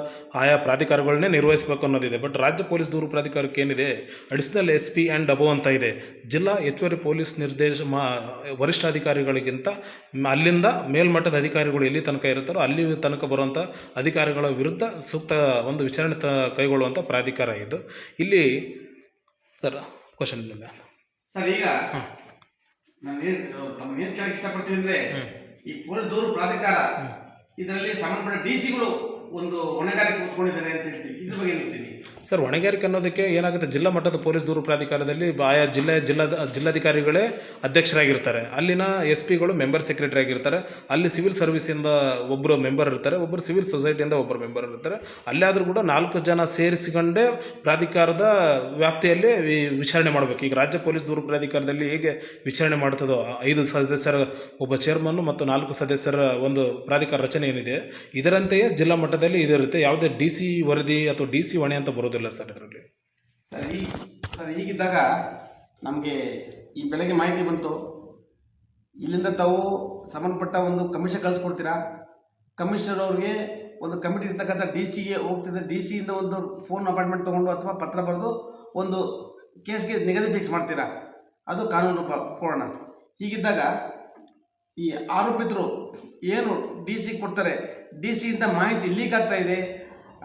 ಆಯಾ ಪ್ರಾಧಿಕಾರಗಳನ್ನೇ ನಿರ್ವಹಿಸಬೇಕು ಅನ್ನೋದಿದೆ. ಬಟ್ ರಾಜ್ಯ ಪೊಲೀಸ್ ದೂರು ಪ್ರಾಧಿಕಾರಕ್ಕೆ ಏನಿದೆ, ಅಡಿಷನಲ್ SP ಆ್ಯಂಡ್ ಅಬೋ ಅಂತ ಇದೆ. ಜಿಲ್ಲಾ ಹೆಚ್ಚುವರಿ ಪೊಲೀಸ್ ವರಿಷ್ಠಾಧಿಕಾರಿಗಳಿಗಿಂತ ಅಲ್ಲಿಂದ ಮೇಲ್ಮಟ್ಟದ ಅಧಿಕಾರಿಗಳು ಎಲ್ಲಿ ತನಕ ಇರುತ್ತಾರೋ ಅಲ್ಲಿ ತನಕ ಬರುವಂಥ ಅಧಿಕಾರಿಗಳ ವಿರುದ್ಧ ಸೂಕ್ತ ಒಂದು ವಿಚಾರಣೆ ಕೈಗೊಳ್ಳುವಂಥ ಪ್ರಾಧಿಕಾರ ಇದು. ಇಲ್ಲಿ ಸರ್ ಕ್ವಶನ್ ಸರ್, ಈಗ ನಾನು ತಮ್ಗೆ ಏನು ಕೇಳಕ್ಕೆ ಇಷ್ಟಪಡ್ತೀನಿ ಅಂದರೆ, ಈ ಪೊಲೀಸ್ ದೂರು ಪ್ರಾಧಿಕಾರ ಇದರಲ್ಲಿ ಸಂಬಂಧಪಟ್ಟ DCಗಳು ಒಂದು ಹೊಣೆಗಾರಿಕೆ ಕೂತ್ಕೊಂಡಿದ್ದಾರೆ ಅಂತ ಹೇಳ್ತೀವಿ, ಇದ್ರ ಬಗ್ಗೆ ಹೇಳ್ತೀನಿ ಸರ್. ಹೊಣೆಗಾರಿಕೆ ಅನ್ನೋದಕ್ಕೆ ಏನಾಗುತ್ತೆ, ಜಿಲ್ಲಾ ಮಟ್ಟದ ಪೊಲೀಸ್ ದೂರು ಪ್ರಾಧಿಕಾರದಲ್ಲಿ ಆಯಾ ಜಿಲ್ಲಾಧಿಕಾರಿಗಳೇ ಅಧ್ಯಕ್ಷರಾಗಿರ್ತಾರೆ. ಅಲ್ಲಿನ SPಗಳು ಮೆಂಬರ್ ಸೆಕ್ರೆಟರಿ ಆಗಿರ್ತಾರೆ. ಅಲ್ಲಿ ಸಿವಿಲ್ ಸರ್ವಿಸಿಂದ ಒಬ್ಬರು ಮೆಂಬರ್ ಇರ್ತಾರೆ, ಒಬ್ಬರು ಸಿವಿಲ್ ಸೊಸೈಟಿಯಿಂದ ಒಬ್ಬರು ಮೆಂಬರ್ ಇರ್ತಾರೆ. ಅಲ್ಲಾದರೂ ಕೂಡ 4 ಜನ ಸೇರಿಸಿಕೊಂಡೇ ಪ್ರಾಧಿಕಾರದ ವ್ಯಾಪ್ತಿಯಲ್ಲಿ ವಿಚಾರಣೆ ಮಾಡಬೇಕು. ಈಗ ರಾಜ್ಯ ಪೊಲೀಸ್ ದೂರು ಪ್ರಾಧಿಕಾರದಲ್ಲಿ ಹೇಗೆ ವಿಚಾರಣೆ ಮಾಡ್ತದೋ 5 ಸದಸ್ಯರ ಒಬ್ಬ ಚೇರ್ಮನ್ನು ಮತ್ತು 4 ಸದಸ್ಯರ ಒಂದು ಪ್ರಾಧಿಕಾರ ರಚನೆ ಏನಿದೆ, ಇದರಂತೆಯೇ ಜಿಲ್ಲಾ ಮಟ್ಟದಲ್ಲಿ ಇದಿರುತ್ತೆ. ಯಾವುದೇ DC ವರದಿ ಅಥವಾ DC ಹೊಣೆ ಅಂತ ಬರೋದಿಲ್ಲ ಸರ್ ಇದರಲ್ಲಿ. ಸರ್ ಹೀಗಿದ್ದಾಗ ನಮಗೆ ಈ ಬೆಳಗ್ಗೆ ಮಾಹಿತಿ ಬಂತು, ಇಲ್ಲಿಂದ ತಾವು ಸಂಬಂಧಪಟ್ಟ ಒಂದು ಕಮಿಷನ್ ಕಳಿಸ್ಕೊಡ್ತೀರಾ. ಕಮಿಷನರ್ ಅವ್ರಿಗೆ ಒಂದು ಕಮಿಟಿ ಇರ್ತಕ್ಕಂಥ DCಗೆ ಹೋಗ್ತಿದ್ದ, DCಯಿಂದ ಒಂದು ಫೋನ್ ಅಪಾಯಿಂಟ್ಮೆಂಟ್ ತೊಗೊಂಡು ಅಥವಾ ಪತ್ರ ಬರೆದು ಒಂದು ಕೇಸ್ಗೆ ನಿಗದಿ ಫಿಕ್ಸ್ ಮಾಡ್ತೀರಾ. ಅದು ಕಾನೂನು ರೂಪ ಪೂರ್ಣ. ಹೀಗಿದ್ದಾಗ ಈ ಆರೋಪಿತರು ಏನು DC ಕೊಡ್ತಾರೆ, DCಯಿಂದ ಮಾಹಿತಿ ಲೀಕ್ ಆಗ್ತಾ ಇದೆ,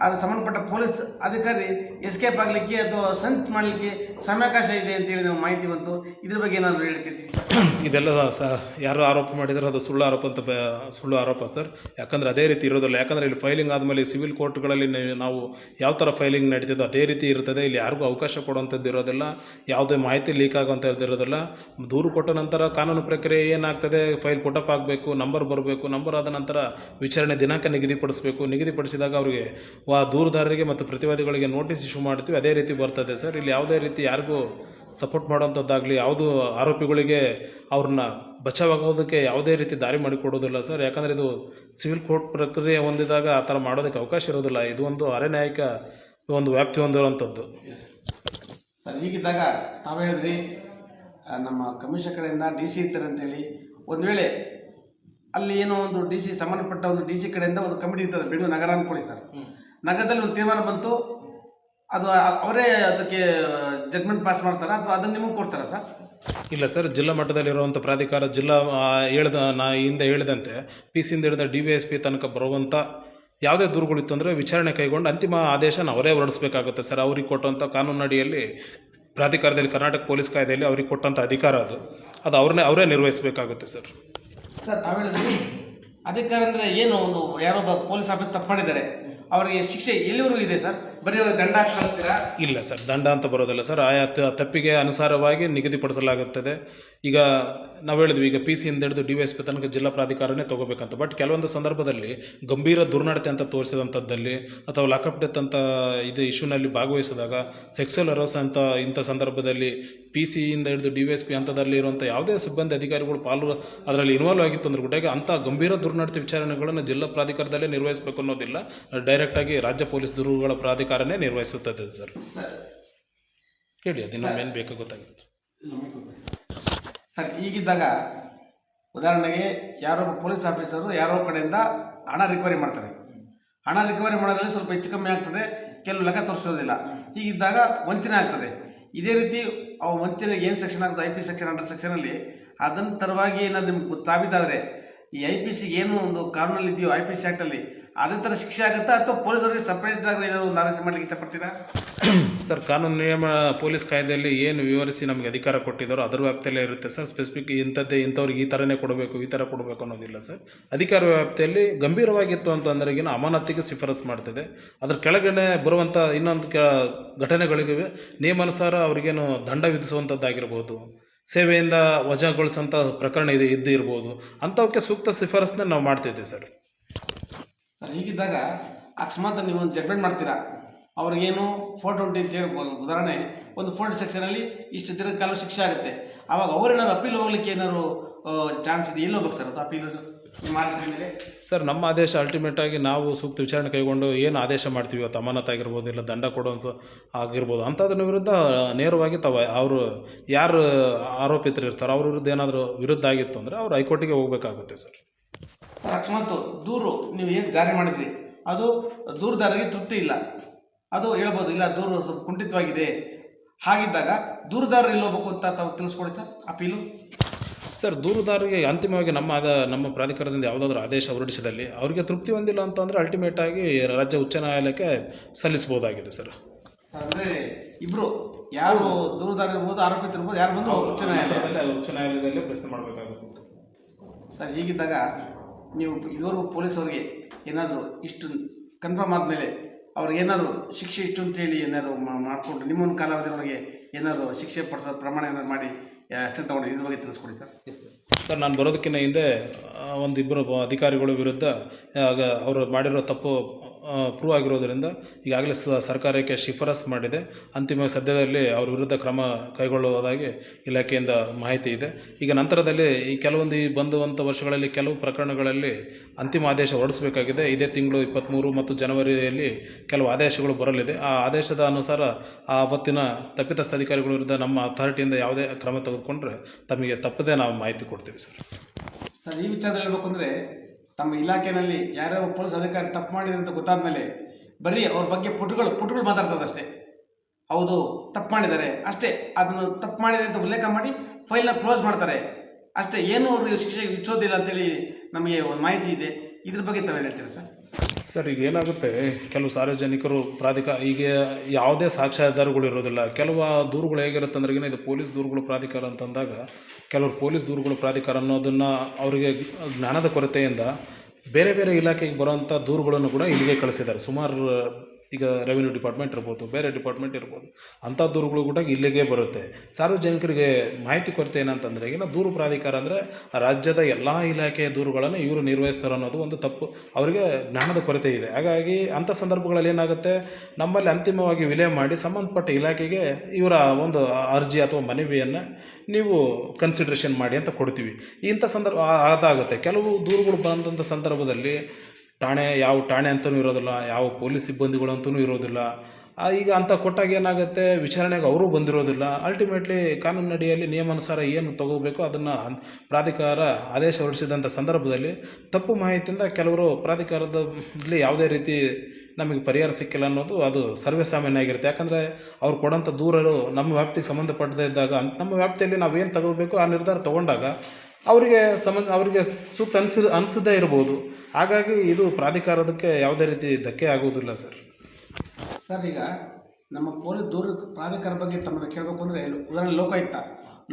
ಅದು ಸಂಬಂಧಪಟ್ಟ ಪೊಲೀಸ್ ಅಧಿಕಾರಿ ಎಸ್ಕೇಪ್ ಆಗಲಿಕ್ಕೆ ಅಥವಾ ಸಂಚ್ ಮಾಡಲಿಕ್ಕೆ ಸಮಯಾವಕಾಶ ಇದೆ ಅಂತೇಳಿ ನಾವು ಮಾಹಿತಿ ಬಂತು. ಇದ್ರ ಬಗ್ಗೆ ಏನಾದರೂ ಹೇಳ್ತೀವಿ? ಇದೆಲ್ಲ ಯಾರು ಆರೋಪ ಮಾಡಿದರೆ ಅದು ಸುಳ್ಳು ಆರೋಪ ಅಂತ ಸುಳ್ಳು ಆರೋಪ ಸರ್. ಯಾಕಂದರೆ ಅದೇ ರೀತಿ ಇರೋದಿಲ್ಲ. ಯಾಕಂದರೆ ಇಲ್ಲಿ ಫೈಲಿಂಗ್ ಆದಮೇಲೆ ಸಿವಿಲ್ ಕೋರ್ಟ್ಗಳಲ್ಲಿ ನಾವು ಯಾವ ಥರ ಫೈಲಿಂಗ್ ನಡೀತಿದ್ದೋ ಅದೇ ರೀತಿ ಇರ್ತದೆ. ಇಲ್ಲಿ ಯಾರಿಗೂ ಅವಕಾಶ ಕೊಡುವಂಥದ್ದು ಇರೋದಿಲ್ಲ, ಯಾವುದೇ ಮಾಹಿತಿ ಲೀಕ್ ಆಗುವಂಥದ್ದು ಇರೋದಿಲ್ಲ. ದೂರು ಕೊಟ್ಟ ನಂತರ ಕಾನೂನು ಪ್ರಕ್ರಿಯೆ ಏನಾಗ್ತದೆ, ಫೈಲ್ ಪುಟಪ್ ಆಗಬೇಕು, ನಂಬರ್ ಬರಬೇಕು, ನಂಬರ್ ಆದ ನಂತರ ವಿಚಾರಣೆ ದಿನಾಂಕ ನಿಗದಿಪಡಿಸಬೇಕು. ನಿಗದಿಪಡಿಸಿದಾಗ ಅವರಿಗೆ ದೂರುದಾರರಿಗೆ ಮತ್ತು ಪ್ರತಿವಾದಿಗಳಿಗೆ ನೋಟಿಸ್ ಇಶ್ಯೂ ಮಾಡ್ತೀವಿ. ಅದೇ ರೀತಿ ಬರ್ತದೆ ಸರ್. ಇಲ್ಲಿ ಯಾವುದೇ ರೀತಿ ಯಾರಿಗೂ ಸಪೋರ್ಟ್ ಮಾಡೋವಂಥದ್ದಾಗಲಿ, ಯಾವುದು ಆರೋಪಿಗಳಿಗೆ ಅವ್ರನ್ನ ಬಚಾವಾಗೋದಕ್ಕೆ ಯಾವುದೇ ರೀತಿ ದಾರಿ ಮಾಡಿಕೊಡೋದಿಲ್ಲ ಸರ್. ಯಾಕಂದರೆ ಇದು ಸಿವಿಲ್ ಕೋರ್ಟ್ ಪ್ರಕ್ರಿಯೆ ಹೊಂದಿದಾಗ ಆ ಥರ ಮಾಡೋದಕ್ಕೆ ಅವಕಾಶ ಇರೋದಿಲ್ಲ. ಇದು ಒಂದು ಅರೆನ್ಯಾಯಿಕ ಒಂದು ವ್ಯಾಪ್ತಿ ಹೊಂದಿರುವಂಥದ್ದು ಸರ್. ಹೀಗಿದ್ದಾಗ ತಾವು ಹೇಳಿದ್ರಿ ನಮ್ಮ ಕಮಿಷನ್ ಕಡೆಯಿಂದ DC ಇರ್ತಾರೆ ಅಂತೇಳಿ. ಒಂದು ವೇಳೆ ಅಲ್ಲಿ ಏನೋ ಒಂದು DC ಸಂಬಂಧಪಟ್ಟ ಒಂದು DC ಕಡೆಯಿಂದ ಒಂದು ಕಮಿಟಿ ಇರ್ತದೆ, ಬೆಂಗಳೂರು ನಗರ ಅಂದ್ಕೊಳ್ಳಿ ಸರ್. ನಗರದಲ್ಲಿ ಒಂದು ತೀರ್ಮಾನ ಬಂತು, ಅದು ಅವರೇ ಅದಕ್ಕೆ ಜಡ್ಮೆಂಟ್ ಪಾಸ್ ಮಾಡ್ತಾರಾ ಅಥವಾ ಅದನ್ನು ನಿಮಗೆ ಕೊಡ್ತಾರಾ ಸರ್? ಇಲ್ಲ ಸರ್, ಜಿಲ್ಲಾ ಮಟ್ಟದಲ್ಲಿರುವಂಥ ಪ್ರಾಧಿಕಾರ ಜಿಲ್ಲಾ ಹಿಂದೆ ಹೇಳಿದಂತೆ PC ಇಂದ ಹಿಡಿದ DVSP ತನಕ ಬರುವಂಥ ಯಾವುದೇ ದೂರುಗಳಿತ್ತು ಅಂದರೆ ವಿಚಾರಣೆ ಕೈಗೊಂಡು ಅಂತಿಮ ಆದೇಶನ ಅವರೇ ಹೊರಡಿಸ್ಬೇಕಾಗುತ್ತೆ ಸರ್. ಅವ್ರಿಗೆ ಕೊಟ್ಟಂಥ ಕಾನೂನಡಿಯಲ್ಲಿ ಪ್ರಾಧಿಕಾರದಲ್ಲಿ ಕರ್ನಾಟಕ ಪೊಲೀಸ್ ಕಾಯ್ದೆಯಲ್ಲಿ ಅವ್ರಿಗೆ ಕೊಟ್ಟಂಥ ಅಧಿಕಾರ ಅದು ಅವರೇ ನಿರ್ವಹಿಸಬೇಕಾಗುತ್ತೆ ಸರ್. ಸರ್, ತಾವು ಹೇಳಿದ್ರಿ ಅಧಿಕಾರ ಅಂದರೆ ಏನು, ಒಂದು ಯಾರೊಬ್ಬ ಪೊಲೀಸ್ ಆಫೀಸ್ ತಪ್ಪು ಮಾಡಿದ್ದಾರೆ ಅವರಿಗೆ ಶಿಕ್ಷೆ ಎಲ್ಲಿವರೆಗೂ ಇದೆ ಸರ್? ಬರೀ ಅವ್ರಿಗೆ ದಂಡ ಹಾಕ್ತೀರಾ? ಇಲ್ಲ ಸರ್, ದಂಡ ಅಂತ ಬರೋದಿಲ್ಲ ಸರ್. ಆಯಾ ತಪ್ಪಿಗೆ ಅನುಸಾರವಾಗಿ ನಿಗದಿಪಡಿಸಲಾಗುತ್ತದೆ. ಈಗ ನಾವು ಹೇಳಿದ್ವಿ, ಈಗ PC ಇಂದ ಹಿಡಿದು DVSP ತನಕ ಜಿಲ್ಲಾ ಪ್ರಾಧಿಕಾರನೇ ತೊಗೋಬೇಕಂತ. ಬಟ್ ಕೆಲವೊಂದು ಸಂದರ್ಭದಲ್ಲಿ ಗಂಭೀರ ದುರ್ನಡತೆ ಅಂತ ತೋರಿಸಿದಂಥದ್ದಲ್ಲಿ ಅಥವಾ ಲಾಕಪ್ ಡೆತ್ ಅಂತ ಇದು ಇಶ್ಯೂನಲ್ಲಿ ಭಾಗವಹಿಸಿದಾಗ, ಸೆಕ್ಸುವಲ್ ಅರೋಸ್ ಅಂತ ಇಂಥ ಸಂದರ್ಭದಲ್ಲಿ PC ಇಂದ ಹಿಡಿದು DVSP ಹಂತದಲ್ಲಿ ಇರುವಂಥ ಯಾವುದೇ ಸಿಬ್ಬಂದಿ ಅಧಿಕಾರಿಗಳು ಅದರಲ್ಲಿ ಇನ್ವಾಲ್ವ್ ಆಗಿತ್ತು ಅಂದ್ರೆ ಕೂಡ ಅಂಥ ಗಂಭೀರ ದುರ್ನಡತೆ ವಿಚಾರಣೆಗಳನ್ನು ಜಿಲ್ಲಾ ಪ್ರಾಧಿಕಾರದಲ್ಲೇ ನಿರ್ವಹಿಸಬೇಕು ಅನ್ನೋದಿಲ್ಲ. ಡೈರೆಕ್ಟಾಗಿ ರಾಜ್ಯ ಪೊಲೀಸ್ ದೂರುಗಳ ಪ್ರಾಧಿಕಾರನೇ ನಿರ್ವಹಿಸುತ್ತದೆ ಸರ್. ಕೇಳಿ ಅದಿನ್ನೊಮ್ಮೆ ಏನು ಬೇಕು ಗೊತ್ತಾಗುತ್ತೆ ಸರ್. ಹೀಗಿದ್ದಾಗ ಉದಾಹರಣೆಗೆ ಯಾರೊಬ್ಬ ಪೊಲೀಸ್ ಆಫೀಸರು ಯಾರೋ ಕಡೆಯಿಂದ ಹಣ ರಿಕವರಿ ಮಾಡ್ತಾರೆ. ಹಣ ರಿಕವರಿ ಮಾಡೋದ್ರಲ್ಲಿ ಸ್ವಲ್ಪ ಹೆಚ್ಚು ಕಮ್ಮಿ ಆಗ್ತದೆ, ಕೆಲವು ಲೆಕ್ಕ ತೋರಿಸೋದಿಲ್ಲ. ಹೀಗಿದ್ದಾಗ ವಂಚನೆ ಆಗ್ತದೆ. ಇದೇ ರೀತಿ ಅವು ವಂಚನೆಗೆ ಏನು ಸೆಕ್ಷನ್ ಆಗ್ತದೆ, IP ಸೆಕ್ಷನ್, ಅಂಡರ್ ಸೆಕ್ಷನಲ್ಲಿ ಅದನ್ನು ತರವಾಗಿ ಏನಾದ್ರು ನಿಮ್ಗೆ ತಾವಿದ್ದಾದರೆ ಈ IPCಗೆ ಏನು ಒಂದು ಕಾನೂನಲ್ಲಿ ಇದೆಯೋ IPC ಆ್ಯಕ್ಟಲ್ಲಿ ಅದೇ ಥರ ಶಿಕ್ಷೆ ಆಗುತ್ತಾ ಅಥವಾ ಪೊಲೀಸರಿಗೆ ಸಪ್ರೇಟ್ ಆಗಿ ಏನಾದ್ರು ಒಂದು ಆದೇಶ ಮಾಡಲಿಕ್ಕೆ ಇಷ್ಟಪಡ್ತೀರಾ? ಸರ್, ಕಾನೂನು ನಿಯಮ ಪೊಲೀಸ್ ಕಾಯ್ದೆಯಲ್ಲಿ ಏನು ವಿವರಿಸಿ ನಮಗೆ ಅಧಿಕಾರ ಕೊಟ್ಟಿದ್ದಾರೋ ಅದರ ವ್ಯಾಪ್ತಿಯಲ್ಲೇ ಇರುತ್ತೆ ಸರ್. ಸ್ಪೆಸಿಫಿಕ್ ಇಂಥವ್ರಿಗೆ ಈ ಥರನೇ ಕೊಡಬೇಕು, ಈ ಥರ ಕೊಡಬೇಕು ಅನ್ನೋದಿಲ್ಲ ಸರ್. ಅಧಿಕಾರ ವ್ಯಾಪ್ತಿಯಲ್ಲಿ ಗಂಭೀರವಾಗಿತ್ತು ಅಂತಂದ್ರೆಗಿನ ಅಮಾನತಿಗೆ ಶಿಫಾರಸು ಮಾಡ್ತಿದೆ. ಅದ್ರ ಕೆಳಗಡೆ ಬರುವಂಥ ಇನ್ನೊಂದು ಘಟನೆಗಳಿಗೆ ನಿಯಮಾನುಸಾರ ಅವ್ರಿಗೇನು ದಂಡ ವಿಧಿಸುವಂಥದ್ದಾಗಿರ್ಬೋದು, ಸೇವೆಯಿಂದ ವಜಾಗೊಳಿಸೋಂಥ ಪ್ರಕರಣ ಇದ್ದು ಇರ್ಬೋದು, ಅಂಥವಕ್ಕೆ ಸೂಕ್ತ ಶಿಫಾರಸನ್ನ ನಾವು ಮಾಡ್ತಿದ್ದೆ ಸರ್. ಸರ್ ಹೀಗಿದ್ದಾಗ ಅಕಸ್ಮಾತ್ ನೀವು ಒಂದು ಜಡ್ಮೆಂಟ್ ಮಾಡ್ತೀರಾ, ಅವ್ರಿಗೇನು 420 ಅಂತ ಹೇಳ್ಬೋದು. ಉದಾಹರಣೆ ಒಂದು 4 ಸೆಕ್ಷನಲ್ಲಿ ಇಷ್ಟು ದೀರ್ಘಕಾಲ ಶಿಕ್ಷೆ ಆಗುತ್ತೆ. ಆವಾಗ ಅವ್ರೇನಾದ್ರು ಅಪೀಲ್ ಹೋಗ್ಲಿಕ್ಕೆ ಏನಾದ್ರು ಚಾನ್ಸ್ ಇದೆ? ಎಲ್ಲಿ ಹೋಗ್ಬೇಕು ಸರ್ ಅದು ಅಪೀಲ್ ಮಾಡಿಸಿದ ಮೇಲೆ? ಸರ್ ನಮ್ಮ ಆದೇಶ ಅಲ್ಟಿಮೇಟಾಗಿ ನಾವು ಸೂಕ್ತ ವಿಚಾರಣೆ ಕೈಗೊಂಡು ಏನು ಆದೇಶ ಮಾಡ್ತೀವಿ, ಇವತ್ತು ಅಮಾನತ್ ಆಗಿರ್ಬೋದು, ಇಲ್ಲ ದಂಡ ಕೊಡೋ ಆಗಿರ್ಬೋದು, ಅಂಥದ್ರ ವಿರುದ್ಧ ನೇರವಾಗಿ ಅವರು ಯಾರು ಆರೋಪಿತರು ಇರ್ತಾರೋ ಅವ್ರ ವಿರುದ್ಧ ಏನಾದರೂ ವಿರುದ್ಧ ಆಗಿತ್ತು ಅಂದರೆ ಅವ್ರು ಹೈಕೋರ್ಟಿಗೆ ಹೋಗಬೇಕಾಗುತ್ತೆ ಸರ್. ಸರ್ ಅಕಸ್ಮಾತ್ ದೂರು ನೀವು ಏನು ಜಾರಿ ಮಾಡಿದ್ರಿ ಅದು ದೂರುದಾರರಿಗೆ ತೃಪ್ತಿ ಇಲ್ಲ, ಅದು ಹೇಳ್ಬೋದು, ಇಲ್ಲ ದೂರು ಸ್ವಲ್ಪ ಕುಂಠಿತವಾಗಿದೆ, ಹಾಗಿದ್ದಾಗ ದೂರುದಾರರು ಎಲ್ಲಿ ಹೋಗ್ಬೇಕು ಅಂತ ತಾವು ತಿಳಿಸ್ಕೊಡಿ ಸರ್ ಅಪೀಲು. ಸರ್ ದೂರುದಾರರಿಗೆ ಅಂತಿಮವಾಗಿ ನಮ್ಮ ಪ್ರಾಧಿಕಾರದಿಂದ ಯಾವುದಾದ್ರೂ ಆದೇಶ ಹೊರಡಿಸಿದಲ್ಲಿ ಅವರಿಗೆ ತೃಪ್ತಿ ಹೊಂದಿಲ್ಲ ಅಂತಂದರೆ ಅಲ್ಟಿಮೇಟಾಗಿ ರಾಜ್ಯ ಉಚ್ಚ ನ್ಯಾಯಾಲಯಕ್ಕೆ ಸಲ್ಲಿಸಬಹುದಾಗಿದೆ ಸರ್. ಅಂದರೆ ಇಬ್ಬರು ಯಾರು ದೂರುದಾರ ಇರ್ಬೋದು, ಆರೋಪಿತರು ಇರ್ಬೋದು, ಯಾರು ಬಂದು ಉಚ್ಚ ನ್ಯಾಯಾಲಯದಲ್ಲೇ ಪ್ರಶ್ನೆ ಮಾಡಬೇಕಾಗುತ್ತೆ ಸರ್. ಸರ್ ಹೀಗಿದ್ದಾಗ ನೀವು ಇದುವರೆಗೂ ಪೊಲೀಸವ್ರಿಗೆ ಏನಾದರೂ ಇಷ್ಟು ಕನ್ಫರ್ಮ್ ಆದಮೇಲೆ ಅವ್ರಿಗೆ ಏನಾದ್ರು ಶಿಕ್ಷೆ ಇಷ್ಟು ಅಂತೇಳಿ ಏನಾದ್ರು ಮಾಡಿಕೊಂಡು ನಿಮ್ಮೊಂದು ಕಾಲಾವಧಿಯೊಳಗೆ ಏನಾದ್ರು ಶಿಕ್ಷೆ ಪಡಿಸೋ ಪ್ರಮಾಣ ಏನಾದ್ರು ಮಾಡಿ ಆಕ್ಷನ್ ತಗೊಂಡು ಇದ್ರ ಬಗ್ಗೆ ತಿಳಿಸ್ಕೊಡಿ ಸರ್. ಸರ್ ನಾನು ಬರೋದಕ್ಕಿಂತ ಹಿಂದೆ ಒಂದಿಬ್ಬರು ಅಧಿಕಾರಿಗಳ ವಿರುದ್ಧ ಅವರು ಮಾಡಿರೋ ತಪ್ಪು ಪ್ರೂವ್ ಆಗಿರೋದರಿಂದ ಈಗಾಗಲೇ ಸರ್ಕಾರಕ್ಕೆ ಶಿಫಾರಸು ಮಾಡಿದೆ. ಅಂತಿಮ ಸದ್ಯದಲ್ಲಿ ಅವ್ರ ವಿರುದ್ಧ ಕ್ರಮ ಕೈಗೊಳ್ಳುವುದಾಗಿ ಇಲಾಖೆಯಿಂದ ಮಾಹಿತಿ ಇದೆ. ಈಗ ನಂತರದಲ್ಲಿ ಈ ಕೆಲವೊಂದು ಬಂದುವಂಥ ವರ್ಷಗಳಲ್ಲಿ ಕೆಲವು ಪ್ರಕರಣಗಳಲ್ಲಿ ಅಂತಿಮ ಆದೇಶ ಹೊರಡಿಸಬೇಕಾಗಿದೆ. ಇದೇ ತಿಂಗಳು 23 ಮತ್ತು ಜನವರಿಯಲ್ಲಿ ಕೆಲವು ಆದೇಶಗಳು ಬರಲಿದೆ. ಆ ಆದೇಶದ ಅನುಸಾರ ಆವತ್ತಿನ ತಪ್ಪಿತಸ್ಥ ಅಧಿಕಾರಿಗಳ ವಿರುದ್ಧ ನಮ್ಮ ಅಥಾರಿಟಿಯಿಂದ ಯಾವುದೇ ಕ್ರಮ ತೆಗೆದುಕೊಂಡ್ರೆ ತಮಗೆ ತಪ್ಪದೇ ನಾವು ಮಾಹಿತಿ ಕೊಡ್ತೀವಿ ಸರ್. ಸರ್ ಈ ವಿಚಾರದಲ್ಲಿ ಹೇಳ್ಬೇಕು ಅಂದರೆ ತಮ್ಮ ಇಲಾಖೆಯಲ್ಲಿ ಯಾರ್ಯಾವ ಪೊಲೀಸ್ ಅಧಿಕಾರಿ ತಪ್ಪು ಮಾಡಿದೆ ಅಂತ ಗೊತ್ತಾದ ಮೇಲೆ ಬರೀ ಅವ್ರ ಬಗ್ಗೆ ಪುಟಗಳು ಮಾತಾಡ್ತದೆ ಅಷ್ಟೇ. ಹೌದು ತಪ್ಪು ಮಾಡಿದ್ದಾರೆ ಅಷ್ಟೇ, ಅದನ್ನು ತಪ್ಪು ಮಾಡಿದೆ ಅಂತ ಉಲ್ಲೇಖ ಮಾಡಿ ಫೈಲ್ನ ಕ್ಲೋಸ್ ಮಾಡ್ತಾರೆ ಅಷ್ಟೇ, ಏನು ಅವ್ರಿಗೆ ಶಿಕ್ಷೆ ವಿಧಿಸೋದಿಲ್ಲ ಅಂತೇಳಿ ನಮಗೆ ಒಂದು ಮಾಹಿತಿ ಇದೆ. ಇದ್ರ ಬಗ್ಗೆ ತಾವೇನು ಹೇಳ್ತೀರಾ ಸರ್? ಸರ್ ಈಗ ಏನಾಗುತ್ತೆ, ಕೆಲವು ಸಾರ್ವಜನಿಕರು ಈಗ ಯಾವುದೇ ಸಾಕ್ಷ್ಯಾಧಾರಗಳು ಇರೋದಿಲ್ಲ. ಕೆಲವು ದೂರುಗಳು ಹೇಗಿರುತ್ತೆ ಅಂದ್ರೆ ಇದು ಪೊಲೀಸ್ ದೂರುಗಳು ಪ್ರಾಧಿಕಾರ ಅಂತಂದಾಗ ಕೆಲವರು ಪೊಲೀಸ್ ದೂರುಗಳು ಪ್ರಾಧಿಕಾರ ಅನ್ನೋದನ್ನು ಅವರಿಗೆ ಜ್ಞಾನದ ಕೊರತೆಯಿಂದ ಬೇರೆ ಬೇರೆ ಇಲಾಖೆಗೆ ಬರುವಂಥ ದೂರುಗಳನ್ನು ಕೂಡ ಇಲ್ಲಿಗೆ ಕಳಿಸಿದ್ದಾರೆ. ಸುಮಾರು ಈಗ ರೆವಿನ್ಯೂ ಡಿಪಾರ್ಟ್ಮೆಂಟ್ ಇರ್ಬೋದು, ಬೇರೆ ಡಿಪಾರ್ಟ್ಮೆಂಟ್ ಇರ್ಬೋದು, ಅಂಥ ದೂರುಗಳು ಕೂಡ ಇಲ್ಲಿಗೆ ಬರುತ್ತೆ. ಸಾರ್ವಜನಿಕರಿಗೆ ಮಾಹಿತಿ ಕೊರತೆ ಏನಂತಂದರೆ ಈಗ ದೂರು ಪ್ರಾಧಿಕಾರ ಅಂದರೆ ರಾಜ್ಯದ ಎಲ್ಲ ಇಲಾಖೆಯ ದೂರುಗಳನ್ನು ಇವರು ನಿರ್ವಹಿಸ್ತಾರೆ ಅನ್ನೋದು ಒಂದು ತಪ್ಪು, ಅವರಿಗೆ ಜ್ಞಾನದ ಕೊರತೆ ಇದೆ. ಹಾಗಾಗಿ ಅಂಥ ಸಂದರ್ಭಗಳಲ್ಲಿ ಏನಾಗುತ್ತೆ, ನಮ್ಮಲ್ಲಿ ಅಂತಿಮವಾಗಿ ವಿಲೇ ಮಾಡಿ ಸಂಬಂಧಪಟ್ಟ ಇಲಾಖೆಗೆ ಇವರ ಒಂದು ಅರ್ಜಿ ಅಥವಾ ಮನವಿಯನ್ನು ನೀವು ಕನ್ಸಿಡ್ರೇಷನ್ ಮಾಡಿ ಅಂತ ಕೊಡ್ತೀವಿ. ಇಂಥ ಸಂದರ್ಭ ಅದಾಗುತ್ತೆ. ಕೆಲವು ದೂರುಗಳು ಬಂದಂಥ ಸಂದರ್ಭದಲ್ಲಿ ಯಾವ ಠಾಣೆ ಅಂತಲೂ ಇರೋದಿಲ್ಲ, ಯಾವ ಪೊಲೀಸ್ ಸಿಬ್ಬಂದಿಗಳು ಅಂತಲೂ ಇರೋದಿಲ್ಲ. ಈಗ ಅಂಥ ಕೊಟ್ಟಾಗ ಏನಾಗುತ್ತೆ, ವಿಚಾರಣೆಗೆ ಅವರೂ ಬಂದಿರೋದಿಲ್ಲ. ಅಲ್ಟಿಮೇಟ್ಲಿ ಕಾನೂನಿನಡಿಯಲ್ಲಿ ನಿಯಮಾನುಸಾರ ಏನು ತಗೋಬೇಕು ಅದನ್ನು ಪ್ರಾಧಿಕಾರ ಆದೇಶ ಹೊರಡಿಸಿದಂಥ ಸಂದರ್ಭದಲ್ಲಿ ತಪ್ಪು ಮಾಹಿತಿಯಿಂದ ಕೆಲವರು ಪ್ರಾಧಿಕಾರದಲ್ಲಿ ಯಾವುದೇ ರೀತಿ ನಮಗೆ ಪರಿಹಾರ ಸಿಕ್ಕಿಲ್ಲ ಅನ್ನೋದು ಅದು ಸರ್ವೇ ಸಾಮಾನ್ಯ ಆಗಿರುತ್ತೆ. ಯಾಕಂದರೆ ಅವ್ರು ಕೊಡೋಂಥ ದೂರರು ನಮ್ಮ ವ್ಯಾಪ್ತಿಗೆ ಸಂಬಂಧಪಟ್ಟದೇ ಇದ್ದಾಗ ನಮ್ಮ ವ್ಯಾಪ್ತಿಯಲ್ಲಿ ನಾವೇನು ತಗೋಬೇಕು ಆ ನಿರ್ಧಾರ ತೊಗೊಂಡಾಗ ಅವರಿಗೆ ಸೂಕ್ತ ಅನಿಸದೇ ಇರ್ಬೋದು. ಹಾಗಾಗಿ ಇದು ಪ್ರಾಧಿಕಾರದಕ್ಕೆ ಯಾವುದೇ ರೀತಿ ಧಕ್ಕೆ ಆಗುವುದಿಲ್ಲ ಸರ್. ಸರ್ ಈಗ ನಮ್ಮ ಪೊಲೀಸ್ ದೂರ ಪ್ರಾಧಿಕಾರ ಬಗ್ಗೆ ತಮ್ಮನ್ನು ಕೇಳಬೇಕು ಅಂದರೆ ಉದಾಹರಣೆ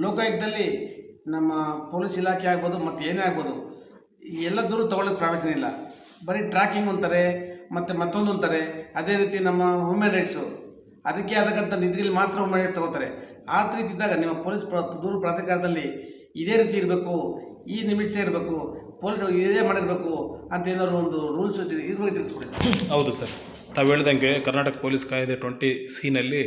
ಲೋಕಾಯುಕ್ತದಲ್ಲಿ ನಮ್ಮ ಪೊಲೀಸ್ ಇಲಾಖೆ ಆಗ್ಬೋದು ಮತ್ತು ಏನೇ ಆಗ್ಬೋದು, ಎಲ್ಲ ದೂರು ತೊಗೊಳ್ಳೋಕ್ಕೆ ಪ್ರಾವಿಷನ್ ಇಲ್ಲ. ಬರೀ ಟ್ರ್ಯಾಕಿಂಗ್ ಅಂತಾರೆ ಮತ್ತು ಮತ್ತೊಂದು ಅಂತಾರೆ. ಅದೇ ರೀತಿ ನಮ್ಮ ಹ್ಯೂಮನ್ ರೈಟ್ಸು ಅದಕ್ಕೆ ಆದಕ್ಕಂಥ ನಿಧಿಯಲ್ಲಿ ಮಾತ್ರ ಹ್ಯೂಮನ್ ರೈಟ್ಸ್ ತೊಗೋತಾರೆ. ಆ ರೀತಿ ಇದ್ದಾಗ ನಿಮ್ಮ ಪೊಲೀಸ್ ದೂರು ಪ್ರಾಧಿಕಾರದಲ್ಲಿ ಇದೇ ರೀತಿ ಇರಬೇಕು, ಈ ನಿಮಿಟ್ಸೇ ಇರಬೇಕು, ಪೊಲೀಸರು ಇದೇ ಮಾಡಿರಬೇಕು ಅಂತ ಏನಾದ್ರು ಒಂದು ರೂಲ್ಸ್ ಇದ್ರ ಬಗ್ಗೆ ತಿಳಿಸ್ಕೊಡಿ. ಹೌದು ಸರ್, ತಾವು ಹೇಳ್ದಂಗೆ ಕರ್ನಾಟಕ ಪೊಲೀಸ್ ಕಾಯ್ದೆ 20C